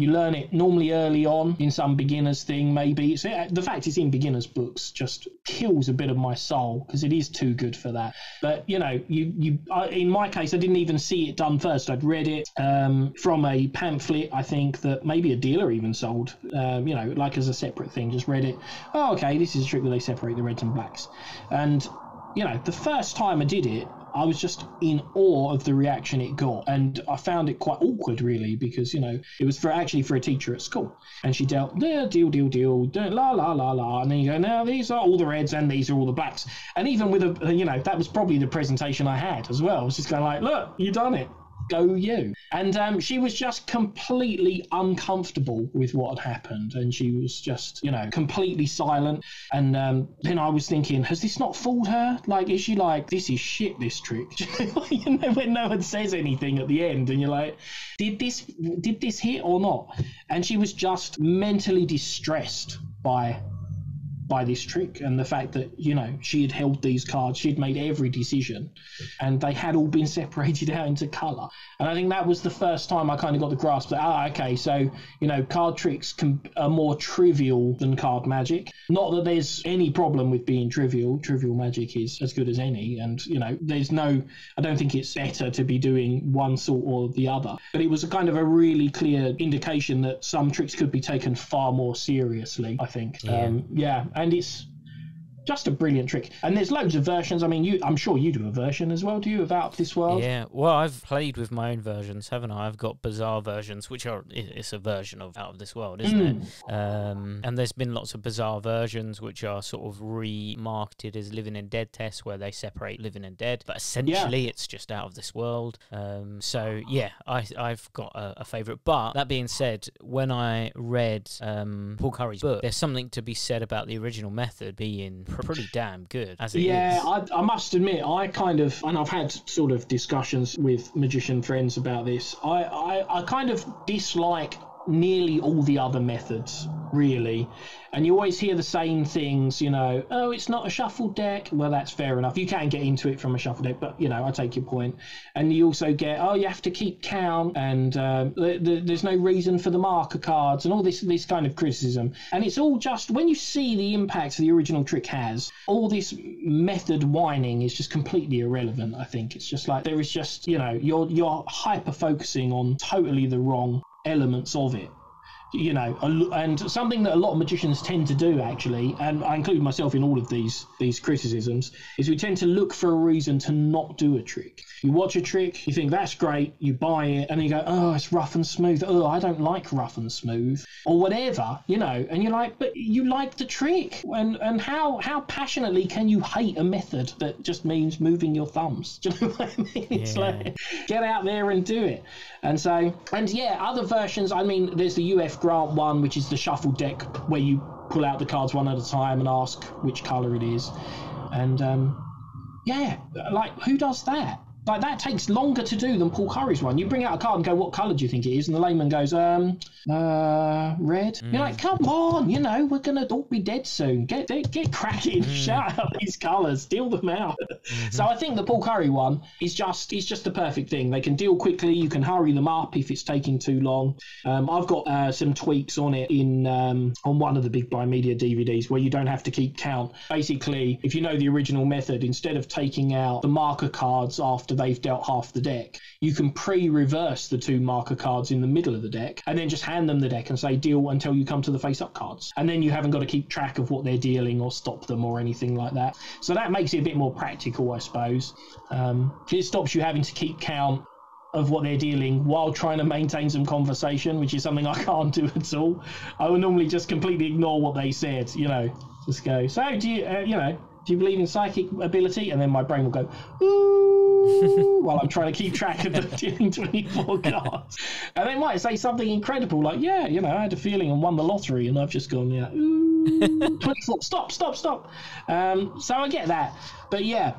You learn it normally early on in some beginner's thing, maybe. So the fact it's in beginner's books just kills a bit of my soul, because it is too good for that. But, you know, in my case, I didn't even see it done first. I'd read it from a pamphlet, I think, that maybe a dealer even sold, you know, like as a separate thing. Just read it. Oh, okay, this is a trick where they separate the reds and blacks. And, you know, the first time I did it, I was just in awe of the reaction it got, and I found it quite awkward, really, because, you know, it was actually for a teacher at school, and she dealt deal, la la la la, and then you go, now these are all the reds and these are all the blacks, and even with you know, that was probably the presentation I had as well. I was just going like, look, you done it. Go you. And she was just completely uncomfortable with what had happened, and she was just, you know, completely silent. And then I was thinking, has this not fooled her? Like, is she like, this is shit, this trick? You know, when no one says anything at the end, and you're like, did this hit or not? And she was just mentally distressed by this trick, and the fact that, you know, she had held these cards, she'd made every decision, and they had all been separated out into colour. And I think that was the first time I kind of got the grasp that, okay, so, you know, card tricks are more trivial than card magic. Not that there's any problem with being trivial. Trivial magic is as good as any, and, you know, I don't think it's better to be doing one sort or the other. But it was a kind of a really clear indication that some tricks could be taken far more seriously, I think. Yeah. And it's just a brilliant trick. And there's loads of versions. I mean, I'm sure you do a version as well, do you, of Out of This World?
Yeah, well, I've played with my own versions, haven't I? I've got bizarre versions, which it's a version of Out of This World, isn't it? And there's been lots of bizarre versions which are sort of remarketed as Living and Dead tests, where they separate Living and Dead, but essentially it's just Out of This World. So yeah, I've got a favourite. But that being said, when I read Paul Curry's book, there's something to be said about the original method being pretty damn good as it is.
Yeah, I must admit, I kind of, and I've had sort of discussions with magician friends about this, I kind of dislike nearly all the other methods, really. And you always hear the same things, you know, oh, it's not a shuffled deck. Well, that's fair enough. You can get into it from a shuffled deck, but, you know, I take your point. And you also get, oh, you have to keep count, and there's no reason for the marker cards, and all this kind of criticism. And it's all just, when you see the impact the original trick has, all this method whining is just completely irrelevant, I think. It's just like, there is just, you know, you're hyper-focusing on totally the wrong elements of it, you know, and something that a lot of magicians tend to do, actually, and I include myself in all of these criticisms, is we tend to look for a reason to not do a trick. You watch a trick, you think that's great, you buy it, and you go, oh, it's rough and smooth, oh, I don't like rough and smooth, or whatever, you know, and you're like, but you like the trick, and how passionately can you hate a method that just means moving your thumbs? Do you know what I mean? It's like, get out there and do it. And so, and yeah, other versions, I mean, there's the UF Grant one, which is the shuffle deck, where you pull out the cards one at a time and ask which colour it is. And yeah, like, who does that? Like, that takes longer to do than Paul Curry's one. You bring out a card and go, what colour do you think it is? And the layman goes, red. You're like, come on, you know, we're going to all be dead soon. Get cracking, shout out these colours, deal them out. So I think the Paul Curry one is just the perfect thing. They can deal quickly, you can hurry them up if it's taking too long. I've got some tweaks on it on one of the Big Blind Media DVDs, where you don't have to keep count. Basically, if you know the original method, instead of taking out the marker cards after they've dealt half the deck, you can pre-reverse the two marker cards in the middle of the deck, and then just hand them the deck and say deal until you come to the face-up cards. And then you haven't got to keep track of what they're dealing or stop them or anything like that. So that makes it a bit more practical, I suppose. It stops you having to keep count of what they're dealing while trying to maintain some conversation, which is something I can't do at all. I will normally just completely ignore what they said, you know, just go, so do you, do you believe in psychic ability? And then my brain will go, ooh, while I'm trying to keep track of them dealing 24 cards. And they might say something incredible like, yeah, you know, I had a feeling and won the lottery, and I've just gone, yeah, ooh, 24, stop. So I get that. But yeah,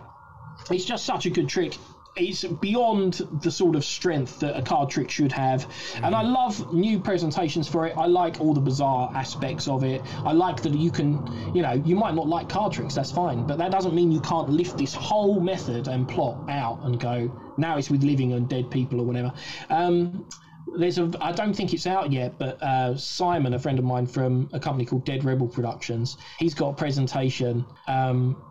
it's just such a good trick. it's beyond the sort of strength that a card trick should have. And I love new presentations for it. I like all the bizarre aspects of it. I like that you can, you might not like card tricks, that's fine, but that doesn't mean you can't lift this whole method and plot out and go, now it's with living and dead people or whatever. I don't think it's out yet, but Simon, a friend of mine from a company called Dead Rebel Productions, he's got a presentation,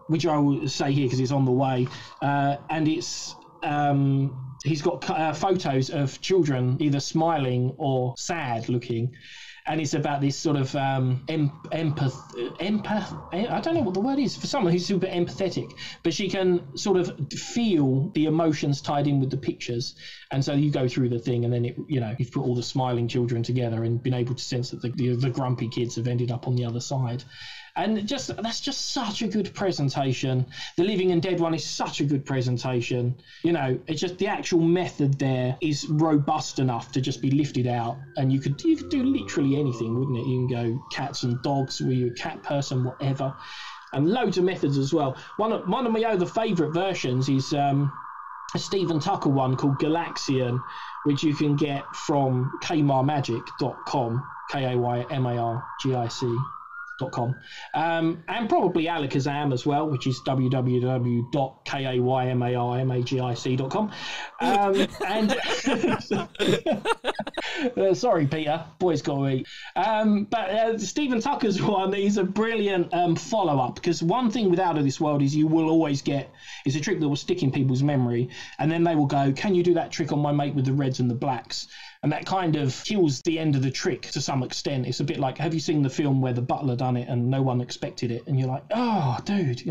which I will say here because it's on the way, and it's he's got photos of children either smiling or sad looking. And it's about this sort of empath. I don't know what the word is for someone who's super empathetic, but she can sort of feel the emotions tied in with the pictures. And so you go through the thing, and then you've put all the smiling children together and been able to sense that the grumpy kids have ended up on the other side. And that's just such a good presentation. The Living and Dead one is such a good presentation. It's just the actual method there is robust enough to just be lifted out, and you could do literally anything, wouldn't it? You can go cats and dogs, were you a cat person, whatever, and loads of methods as well. One of my other favourite versions is a Stephen Tucker one called Galaxian, which you can get from kaymarmagic.com, KAYMARGIC.com, and probably Alakazam as well, which is www.kaymarmagic.com. Sorry, Peter, boys got to eat. But Stephen Tucker's one is a brilliant follow-up, because one thing with Out of This World is you will always get, it's a trick that will stick in people's memory, and then they will go, can you do that trick on my mate with the reds and the blacks? And that kind of kills the end of the trick to some extent. It's a bit like, have you seen the film where the butler done it and no one expected it? And you're like, oh, dude,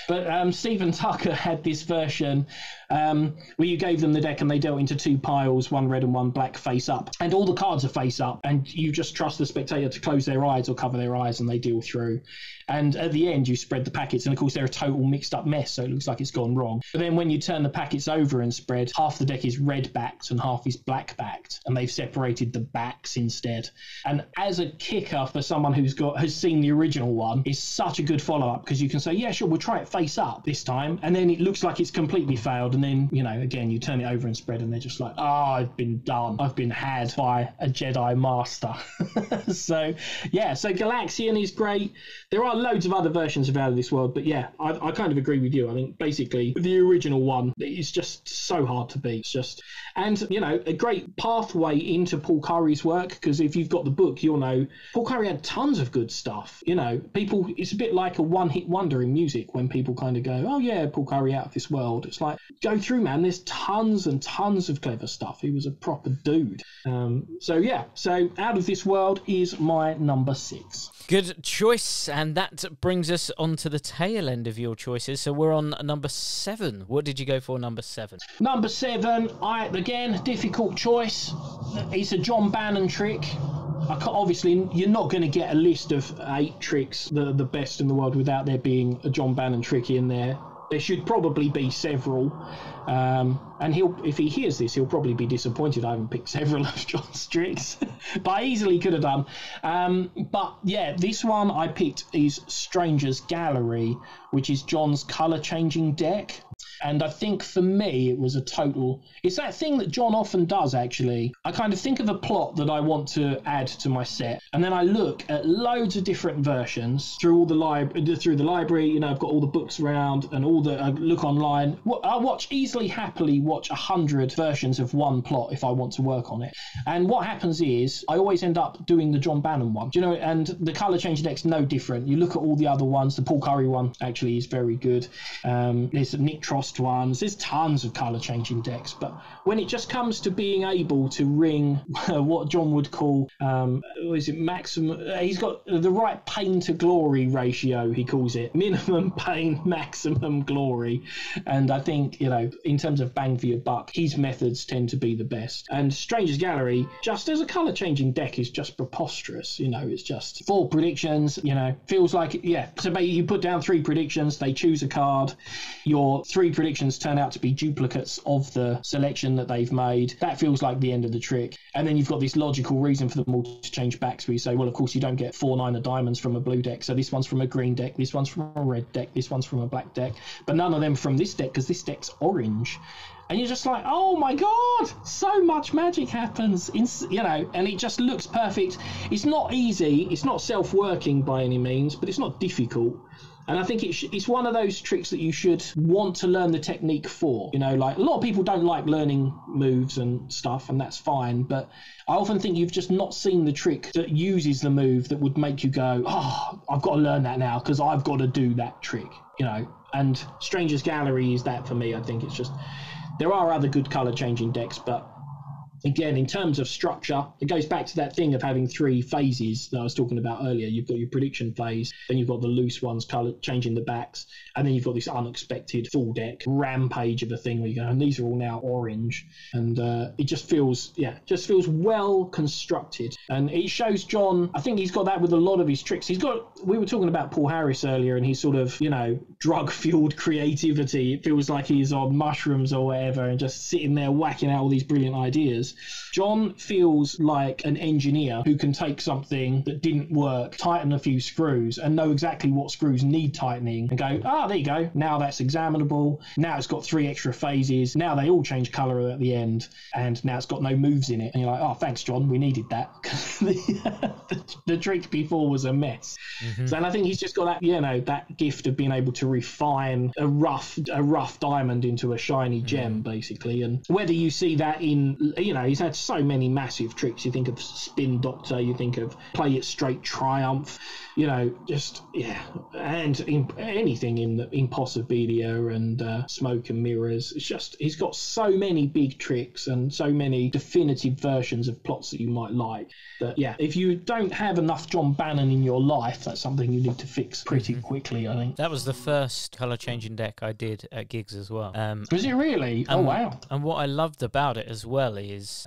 But Stephen Tucker had this version where you gave them the deck and they dealt into two piles, one red and one black, face up. And all the cards are face up, and you just trust the spectator to close their eyes or cover their eyes, and they deal through. And at the end, you spread the packets, and of course, they're a total mixed up mess, so it looks like it's gone wrong. But then when you turn the packets over and spread, half the deck is red backed and half is black backed, and they've separated the backs instead. And as a kicker for someone has seen the original one, is such a good follow up, because you can say, yeah, sure, we'll try it face up this time, and then it looks like it's completely failed, and then again you turn it over and spread, and they're just like, I've been done, I've been had by a Jedi master. So Galaxian is great. There are loads of other versions of Out of This World, but yeah, I kind of agree with you. I think basically the original one is just so hard to beat. It's just, and a great pathway into Paul Curry's work, because if you've got the book, you'll know Paul Curry had tons of good stuff. People, it's a bit like a one-hit wonder in music when people kind of go, oh yeah, Paul Curry, Out of This World. It's like, go through, man, there's tons and tons of clever stuff. He was a proper dude. So Out of This World is my number 6.
Good choice, and that brings us on to the tail end of your choices. So we're on number 7. What did you go for, number 7?
Number 7, again, difficult choice. It's a John Bannon trick. Obviously, you're not going to get a list of 8 tricks that are the best in the world without there being a John Bannon trick in there. There should probably be several. And if he hears this, he'll probably be disappointed I haven't picked several of John's tricks. But I easily could have done. But yeah, this one I picked is Stranger's Gallery, which is John's colour-changing deck. And I think for me, it was a total... It's that thing that John often does, actually. I kind of think of a plot that I want to add to my set, and then I look at loads of different versions through the library. I've got all the books around, and I look online. I happily watch 100 versions of one plot if I want to work on it. And what happens is I always end up doing the John Bannon one. And the colour-changing deck's no different. You look at all the other ones. The Paul Curry one actually is very good. There's Nick Trost ones. There's tons of colour changing decks, but when it just comes to being able to ring what John would call maximum, he's got the right pain to glory ratio, he calls it, minimum pain, maximum glory. And I think in terms of bang for your buck, his methods tend to be the best. And Stranger's Gallery, just as a colour changing deck, is just preposterous. It's just 4 predictions. Feels like so you put down 3 predictions, they choose a card, your 3 predictions turn out to be duplicates of the selection that they've made. That feels like the end of the trick. And then you've got this logical reason for them all to change backs, where you say, well, of course you don't get 4 9 of diamonds from a blue deck, so this one's from a green deck, this one's from a red deck, this one's from a black deck, but none of them from this deck because this deck's orange. and you're just like, oh my god, so much magic happens, and it just looks perfect. It's not easy, it's not self-working by any means, but it's not difficult. And I think it's one of those tricks that you should want to learn the technique for. Like a lot of people don't like learning moves and stuff, and that's fine. But I often think you've just not seen the trick that uses the move that would make you go, oh, I've got to learn that now because I've got to do that trick, And Stranger's Gallery is that for me. I think it's just, there are other good colour changing decks, but again, in terms of structure, it goes back to that thing of having 3 phases that I was talking about earlier. You've got your prediction phase, then you've got the loose ones colour changing the backs, and then you've got this unexpected full deck rampage of a thing where you go, and these are all now orange, and it just feels well constructed. And it shows John, I think he's got that with a lot of his tricks. We were talking about Paul Harris earlier, and he's sort of, drug-fueled creativity. It feels like he's on mushrooms or whatever and just sitting there whacking out all these brilliant ideas. John feels like an engineer who can take something that didn't work, tighten a few screws, and know exactly what screws need tightening, and go, there you go, now that's examinable, now it's got 3 extra phases, now they all change colour at the end, and now it's got no moves in it. And you're like, oh, thanks, John, we needed that. the trick before was a mess. Mm-hmm. So, and I think he's just got that, that gift of being able to refine a rough diamond into a shiny gem, basically. And whether you see that in, he's had so many massive tricks. You think of Spin Doctor, you think of Play It Straight Triumph, and anything in the Impossibilia and Smoke and Mirrors. It's just, he's got so many big tricks and so many definitive versions of plots that you might like. That, if you don't have enough John Bannon in your life, that's something you need to fix pretty quickly, I think.
That was the first colour changing deck I did at gigs as well.
Was it really? Oh, wow.
And what I loved about it as well is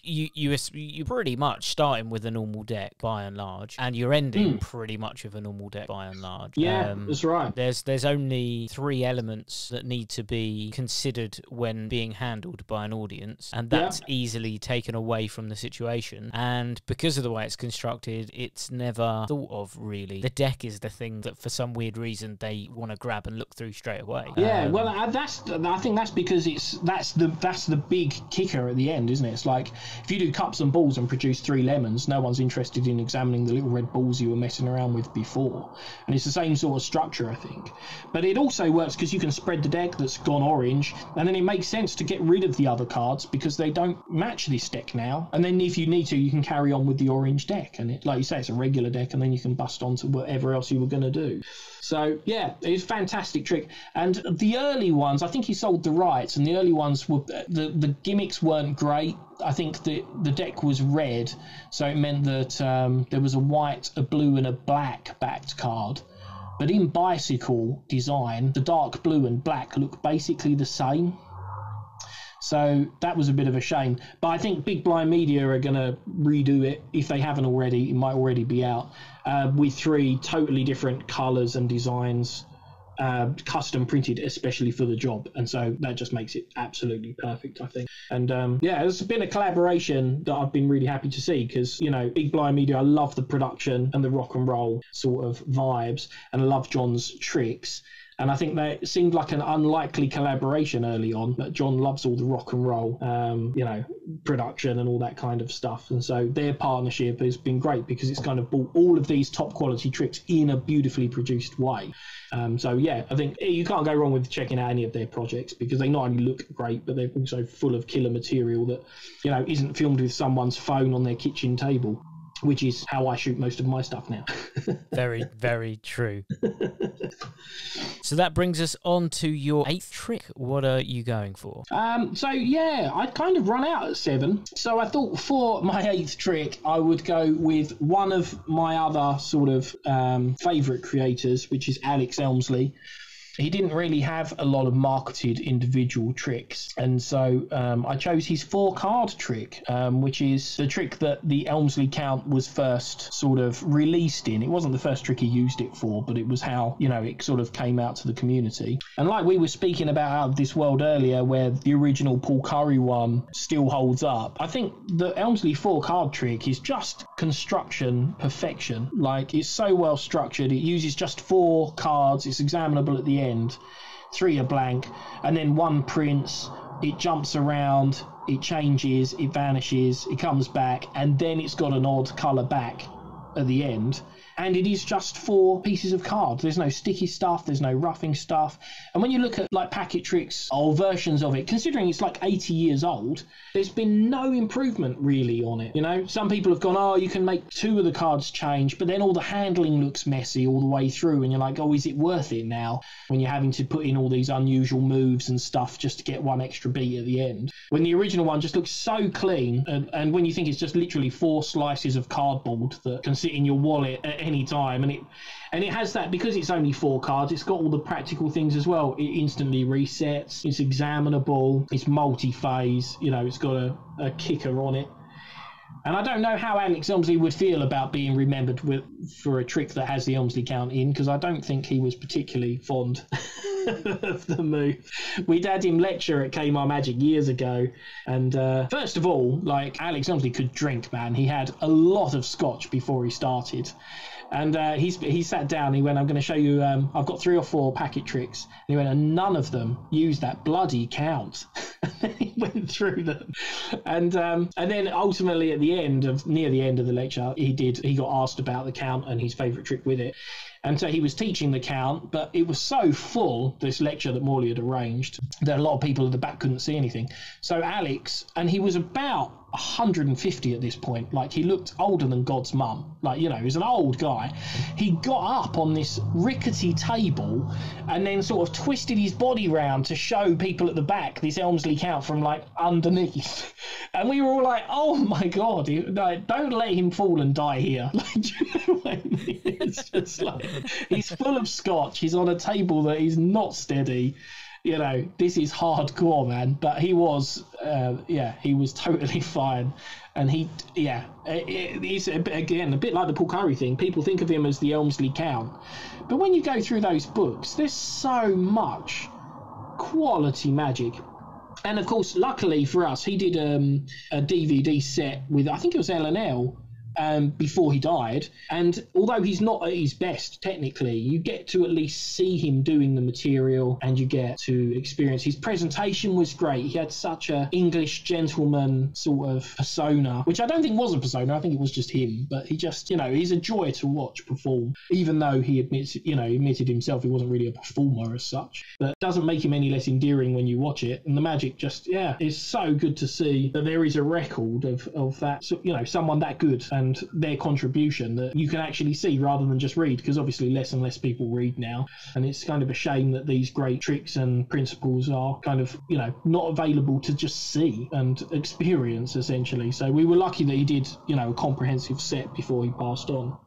you pretty much starting with a normal deck by and large, and you're ending pretty much with a normal deck by and large.
Yeah, that's right.
There's only 3 elements that need to be considered when being handled by an audience, and that's easily taken away from the situation. And because of the way it's constructed, it's never thought of really. The deck is the thing that for some weird reason they want to grab and look through straight away.
Yeah, I think that's because that's the big kicker at the end, isn't it? It's like if you do cups and balls and produce 3 lemons, no one's interested in examining the little red balls you were messing around with before. And it's the same sort of structure, I think. But it also works because you can spread the deck that's gone orange, and then it makes sense to get rid of the other cards because they don't match this deck now. And then if you need to, you can carry on with the orange deck. And it, like you say, it's a regular deck, and then you can bust on to whatever else you were going to do. So, it's a fantastic trick. And the early ones, I think he sold the rights, and the early ones were, the gimmicks weren't great. I think the deck was red, so it meant that there was a white, a blue, and a black backed card. But in Bicycle design, the dark blue and black look basically the same. So that was a bit of a shame. But I think Big Blind Media are going to redo it. If they haven't already, it might already be out, with 3 totally different colours and designs, custom printed especially for the job. And so that just makes it absolutely perfect, I think. And it's been a collaboration that I've been really happy to see because, Big Blind Media, I love the production and the rock and roll sort of vibes, and I love John's tricks. And I think that seemed like an unlikely collaboration early on, but John loves all the rock and roll, production and all that kind of stuff. And so their partnership has been great because it's kind of brought all of these top quality tricks in a beautifully produced way. I think you can't go wrong with checking out any of their projects because they not only look great, but they're also full of killer material that, isn't filmed with someone's phone on their kitchen table, which is how I shoot most of my stuff now.
Very, very true. So that brings us on to your 8th trick. What are you going for? I'd kind of run out at 7. So I thought for my 8th trick, I would go with one of my other sort of favourite creators, which is Alex Elmsley. He didn't really have a lot of marketed individual tricks, and so I chose his 4-card trick, which is the trick that the Elmsley count was first sort of released in. It wasn't the first trick he used it for, but it was how, it sort of came out to the community. And like we were speaking about Out of This World earlier, where the original Paul Curry one still holds up, I think the Elmsley 4-card trick is just construction perfection. Like, it's so well structured. It uses just 4 cards. It's examinable at the end. 3 are blank, and then 1 prince,
it jumps around, it changes, it vanishes, it comes back, and then it's got an odd colour back at the end. And it is just 4 pieces of card. There's no sticky stuff, there's no roughing stuff. And when you look at like Packet Tricks or versions of it, considering it's like 80 years old, there's been no improvement really on it. You know, some people have gone, oh, you can make 2 of the cards change, but then all the handling looks messy all the way through, and you're like, oh, is it worth it now when you're having to put in all these unusual moves and stuff just to get 1 extra beat at the end? When the original one just looks so clean, and when you think it's just literally 4 slices of cardboard that can sit in your wallet at any time, and it has that, because it's only 4 cards, it's got all the practical things as well. It instantly resets, it's examinable, it's multi-phase, you know, it's got a kicker on it. And I don't know how Alex Elmsley would feel about being remembered for a trick that has the Elmsley count in, because I don't think he was particularly fond of the move. We'd had him lecture at Kmart Magic years ago, and first of all, like, Alex Elmsley could drink, man. He had a lot of scotch before he started. And he sat down, he went, I'm going to show you, I've got 3 or 4 packet tricks. And he went, and none of them use that bloody count. And then he went through them. And then ultimately at the end near the end of the lecture, he got asked about the count and his favourite trick with it. And so he was teaching the count, but it was so full, this lecture that Morley had arranged, that a lot of people at the back couldn't see anything. So Alex, and he was about 150 at this point, like he looked older than God's mum, like, you know, he was an old guy. He got up on this rickety table and then sort of twisted his body round to show people at the back this Elmsley count from like underneath. And we were all like, oh my God, don't let him fall and die here. Like, do you know what I mean? It's just like, he's full of scotch, he's on a table that is not steady. You know, this is hardcore, man. But he was, he was totally fine. And he's, again, a bit like the Paul Curry thing. People think of him as the Elmsley Count. But when you go through those books, there's so much quality magic. And, of course, luckily for us, he did a DVD set with, I think it was L&L, before he died. And although he's not at his best technically, you get to at least see him doing the material, and you get to experience his presentation was great. He had such a English gentleman sort of persona, which I don't think was a persona, I think it was just him. But he just, you know, he's a joy to watch perform, even though he admitted himself he wasn't really a performer as such. That doesn't make him any less endearing when you watch it. And the magic just, is so good to see that there is a record of that, you know, someone that good and their contribution that you can actually see rather than just read, because obviously less and less people read now, and it's kind of a shame that these great tricks and principles are kind of, you know, not available to just see and experience essentially. So we were lucky that he did, you know, a comprehensive set before he passed on.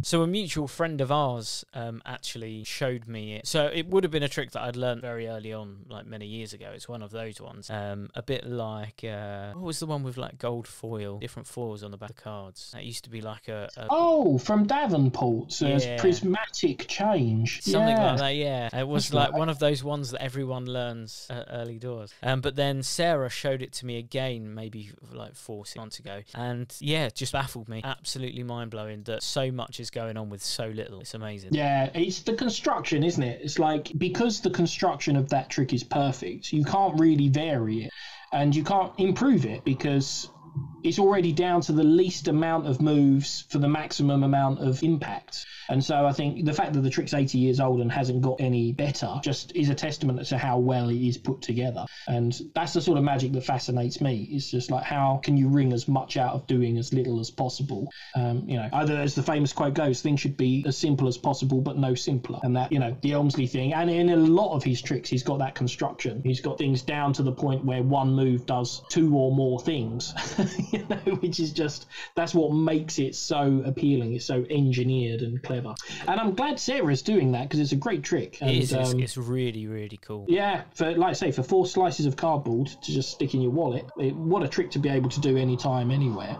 So a mutual friend of ours actually showed me it. So it would have been a trick that I'd learned very early on, like many years ago. It's one of those ones. A bit like, what was the one with like gold foil, different foils on the back of cards? That used to be like
Oh, from Davenport's prismatic change.
Something like that, yeah. It was like one of those ones that everyone learns at early doors. But then Sarah showed it to me again, maybe like 4-6 months ago. And yeah, just baffled me. Absolutely mind-blowing that so much is going on with so little. It's amazing.
Yeah, it's the construction, isn't it? It's like, because the construction of that trick is perfect, you can't really vary it and you can't improve it, because it's already down to the least amount of moves for the maximum amount of impact. And so I think the fact that the trick's 80 years old and hasn't got any better just is a testament to how well it is put together. And that's the sort of magic that fascinates me. It's just like, how can you wring as much out of doing as little as possible? You know, either, as the famous quote goes, things should be as simple as possible, but no simpler. And that, you know, the Elmsley thing, and in a lot of his tricks, he's got that construction. He's got things down to the point where one move does 2 or more things, you know, which is just, that's what makes it so appealing. It's so engineered and clever. And I'm glad Sarah's doing that, because it's a great trick. And,
it's really, really cool.
Yeah, for, like I say, for 4 slices of cardboard to just stick in your wallet, what a trick to be able to do anytime, anywhere.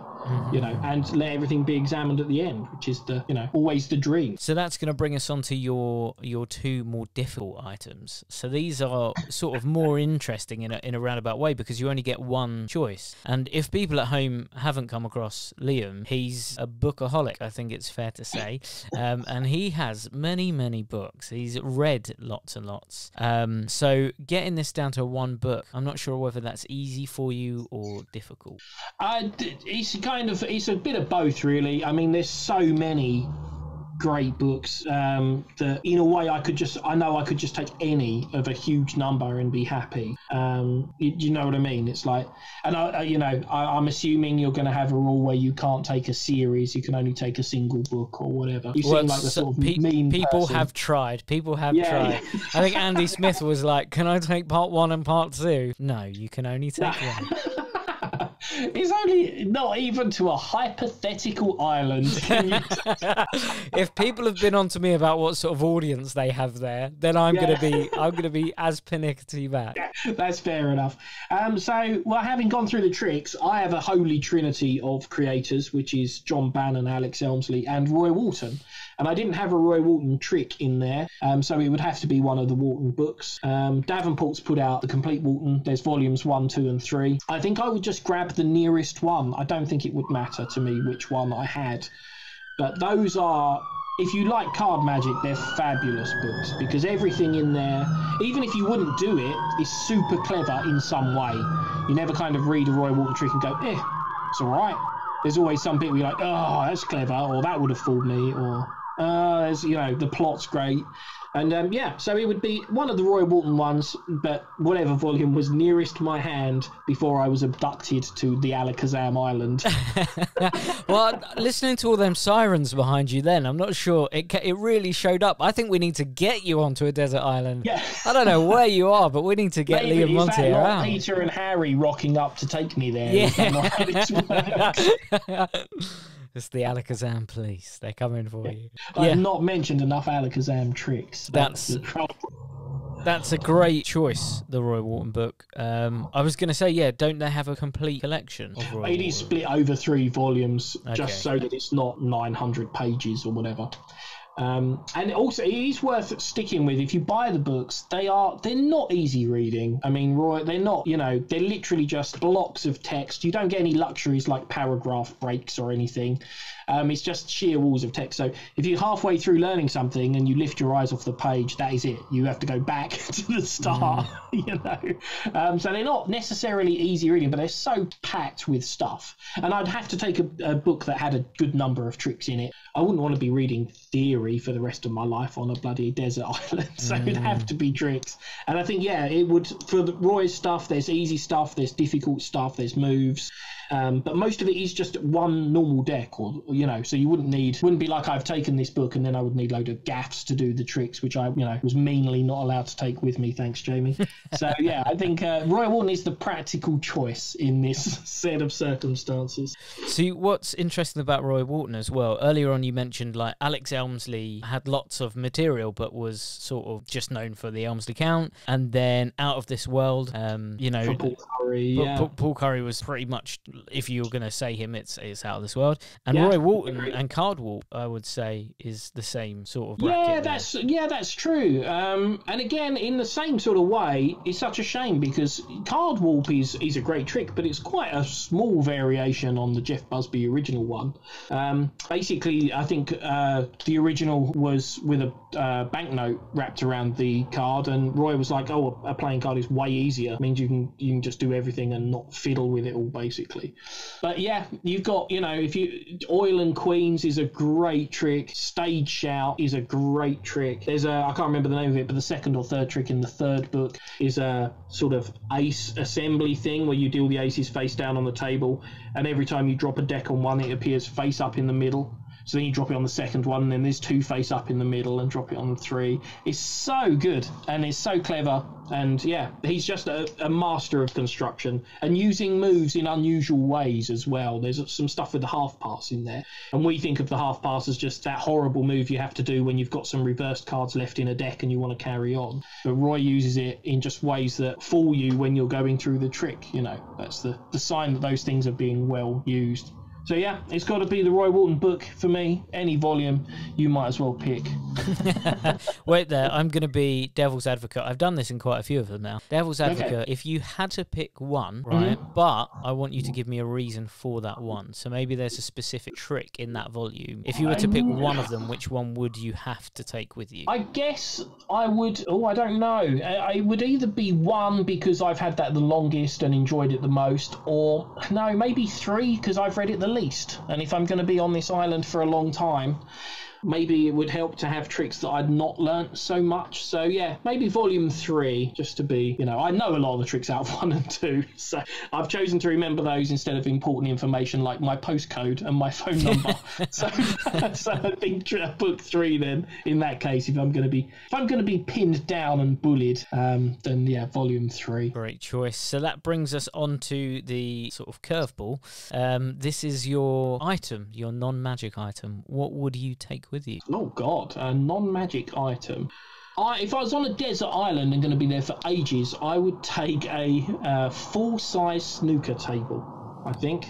you know, and let everything be examined at the end, which is the, you know, always the dream.
So that's going to bring us on to your two more difficult items. So these are sort of more interesting in a roundabout way, because you only get one choice. And if people at home haven't come across Liam, he's a bookaholic, I think it's fair to say. And he has many, many books. He's read lots and lots. So getting this down to one book, I'm not sure whether that's easy for you or difficult.
It's a bit of both, really. I mean, there's so many great books that in a way I could just take any of a huge number and be happy. You know what I mean? It's like, and I'm assuming you're going to have a rule where you can't take a series, you can only take a single book or whatever. You seem like the sort of mean
people
person.
have tried. I think Andy Smith was like, can I take part 1 and part 2? No, you can only take one.
It's only not even to a hypothetical island.
If people have been on to me about what sort of audience they have there, then I'm gonna be as pernickety back.
Yeah, that's fair enough. Having gone through the tricks, I have a holy trinity of creators, which is John Bannon, Alex Elmsley, and Roy Walton. And I didn't have a Roy Walton trick in there, so it would have to be one of the Walton books. Davenport's put out the complete Walton. There's volumes 1, 2, and 3. I think I would just grab the nearest one. I don't think it would matter to me which one I had. But those are, if you like card magic, they're fabulous books, because everything in there, even if you wouldn't do it, is super clever in some way. You never kind of read a Roy Walton trick and go, it's all right. There's always some bit where you're like, oh, that's clever, or that would have fooled me, or the plot's great. And so it would be one of the Roy Walton ones, but whatever volume was nearest my hand before I was abducted to the Alakazam Island.
Well, listening to all them sirens behind you then, I'm not sure it really showed up. I think we need to get you onto a desert island. Yeah. I don't know where you are, but we need to get Liam Montier out.
Peter and Harry rocking up to take me there.
Yeah. It's the Alakazam police. They're coming for you.
I've not mentioned enough Alakazam tricks.
That's a great choice, the Roy Walton book. I was going to say, don't they have a complete collection of Roy Walton?
It is split over 3 volumes, just so that it's not 900 pages or whatever. And also, it is worth sticking with. If you buy the books, they're not easy reading. I mean, Roy, they're not, they're literally just blocks of text. You don't get any luxuries like paragraph breaks or anything. It's just sheer walls of text. So if you're halfway through learning something and you lift your eyes off the page, that is it. You have to go back to the start, So they're not necessarily easy reading, but they're so packed with stuff. And I'd have to take a book that had a good number of tricks in it. I wouldn't want to be reading theory for the rest of my life on a bloody desert island. So it'd have to be tricks. And I think, it would, for the Roy's stuff, there's easy stuff, there's difficult stuff, there's moves. But most of it is just one normal deck, or so you wouldn't be like, I've taken this book and then I would need a load of gaffs to do the tricks, which I was meanly not allowed to take with me, thanks Jamie. So I think Roy Walton is the practical choice in this set of circumstances.
See, what's interesting about Roy Walton as well, earlier on you mentioned like Alex Elmsley had lots of material but was sort of just known for the Elmsley Count, and then Out of This World,
Paul Curry,
Paul Curry was pretty much, if you're going to say him, it's Out of This World. And Roy Walton and Cardwalk, I would say, is the same sort of bracket.
That's true. And again, in the same sort of way, it's such a shame because Cardwalk is a great trick, but it's quite a small variation on the Jeff Busby original one. Basically, I think the original was with a banknote wrapped around the card, and Roy was like, "Oh, a playing card is way easier. It means you can just do everything and not fiddle with it all, basically." But you've got, if you Oil and Queens is a great trick. Stage Shout is a great trick. There's I can't remember the name of it, but the second or third trick in the third book is a sort of ace assembly thing where you deal the aces face down on the table, and every time you drop a deck on one, it appears face up in the middle. So then you drop it on the second one, and then there's 2 face up in the middle, and drop it on the 3. It's so good, and it's so clever, and he's just a master of construction, and using moves in unusual ways as well. There's some stuff with the half pass in there, and we think of the half pass as just that horrible move you have to do when you've got some reversed cards left in a deck and you want to carry on. But Roy uses it in just ways that fool you when you're going through the trick. That's the sign that those things are being well used. So yeah, it's got to be the Roy Walton book for me. Any volume, you might as well pick.
Wait there, I'm going to be devil's advocate. I've done this in quite a few of them now. Devil's advocate,
Okay.
if you had to pick one, right, but I want you to give me a reason for that one. So maybe there's a specific trick in that volume. If you were to pick one of them, which one would you have to take with you?
I guess I would, I don't know. It would either be 1 because I've had that the longest and enjoyed it the most, or no, maybe 3 because I've read it the least. And if I'm going to be on this island for a long time, maybe it would help to have tricks that I'd not learnt so much. So yeah, maybe volume 3, just to be, I know a lot of the tricks out of 1 and 2. So I've chosen to remember those instead of important information like my postcode and my phone number. so I think book 3 then, in that case, if I'm going to be pinned down and bullied, then yeah, volume 3.
Great choice. So that brings us on to the sort of curveball. This is your item, your non-magic item. What would you take with you?
Oh God, a non-magic item. If I was on a desert island and going to be there for ages, I would take a full-size snooker table, I think.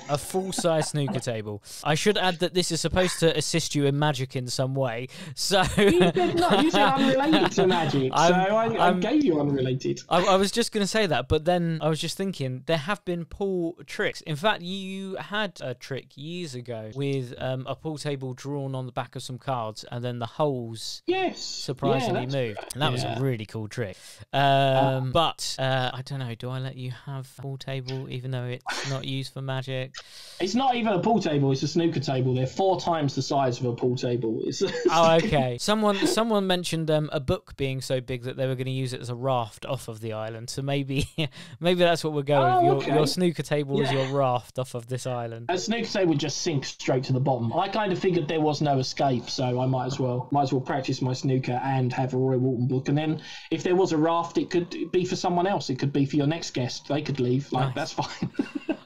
A full-size snooker table. I should add that this is supposed to assist you in magic in some way. So
you said unrelated to magic, so I gave you unrelated.
I was just going to say that, but then I was just thinking there have been pool tricks. In fact, you had a trick years ago with a pool table drawn on the back of some cards, and then the holes surprisingly moved. And that was a really cool trick. But I don't know. Do I let you have a pool table even though it's not used for magic?
It's not even a pool table, it's a snooker table. They're 4 times the size of a pool table.
Oh, okay. Someone mentioned a book being so big that they were going to use it as a raft off of the island. So maybe that's what we're going with. Your snooker table is your raft off of this island.
A snooker table would just sink straight to the bottom. I kind of figured there was no escape, so I might as well practice my snooker and have a Roy Walton book. And then if there was a raft, it could be for someone else. It could be for your next guest. They could leave. That's fine.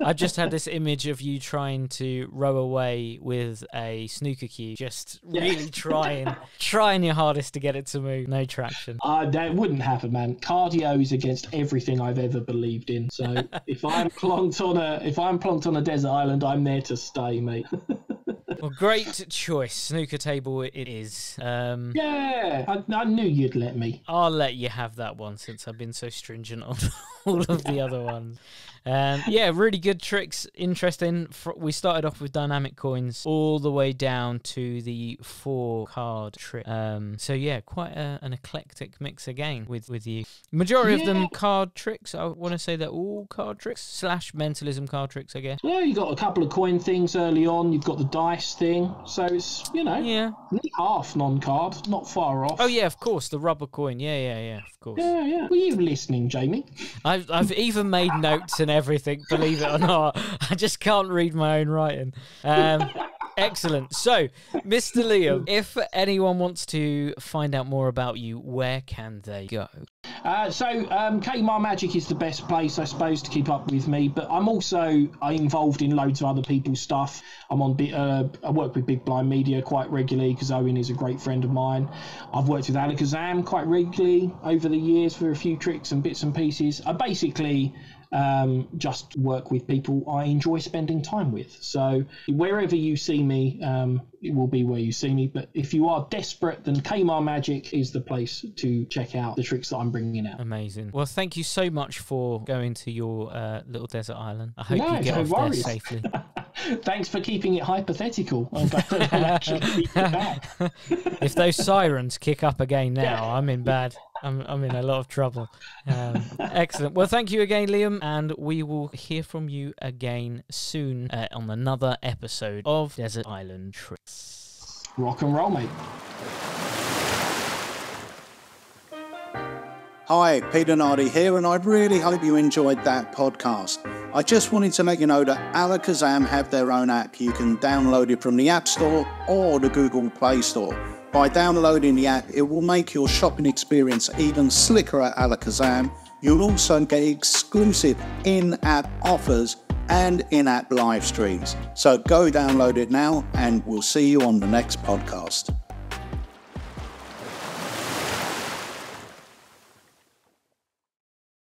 I just had this image of you trying to row away with a snooker cue, just really trying your hardest to get it to move. No traction.
That wouldn't happen, man. Cardio is against everything I've ever believed in. So if I'm plonked on a desert island, I'm there to stay, mate.
Well, great choice. Snooker table it is.
Yeah, I knew you'd let me.
I'll let you have that one since I've been so stringent on all of the other ones. Yeah, really good tricks. Interesting. We started off with dynamic coins all the way down to the 4-card trick. So yeah, quite an eclectic mix again with you. Majority of them card tricks. I want to say they're all card tricks / mentalism card tricks, I guess.
Yeah, you got a couple of coin things early on. You've got the dice thing. So it's, nearly half non-card, not far off.
Oh yeah, of course, the rubber coin. Yeah, of course.
Yeah. Were you listening, Jamie?
I've even made notes and everything, believe it or not. I just can't read my own writing. Excellent. So, Mr. Liam, if anyone wants to find out more about you, where can they go?
Kmart Magic is the best place, I suppose, to keep up with me, but I'm also involved in loads of other people's stuff. I'm on I work with Big Blind Media quite regularly because Owen is a great friend of mine. I've worked with Alakazam quite regularly over the years for a few tricks and bits and pieces. I basically just work with people I enjoy spending time with. So wherever you see me, it will be where you see me. But if you are desperate, then Kmart Magic is the place to check out the tricks that I'm bringing out.
Amazing. Well, thank you so much for going to your little desert island. I hope you get off there safely.
Thanks for keeping it hypothetical.
If those sirens kick up again now, I'm in bad. I'm in a lot of trouble. Excellent. Well, thank you again, Liam, and we will hear from you again soon on another episode of Desert Island Tricks.
Rock and roll, mate.
Hi, Peter Nardi here, and I really hope you enjoyed that podcast. I just wanted to let you know that Alakazam have their own app. You can download it from the App Store or the Google Play Store. By downloading the app, it will make your shopping experience even slicker at Alakazam. You'll also get exclusive in-app offers and in-app live streams. So go download it now, and we'll see you on the next podcast.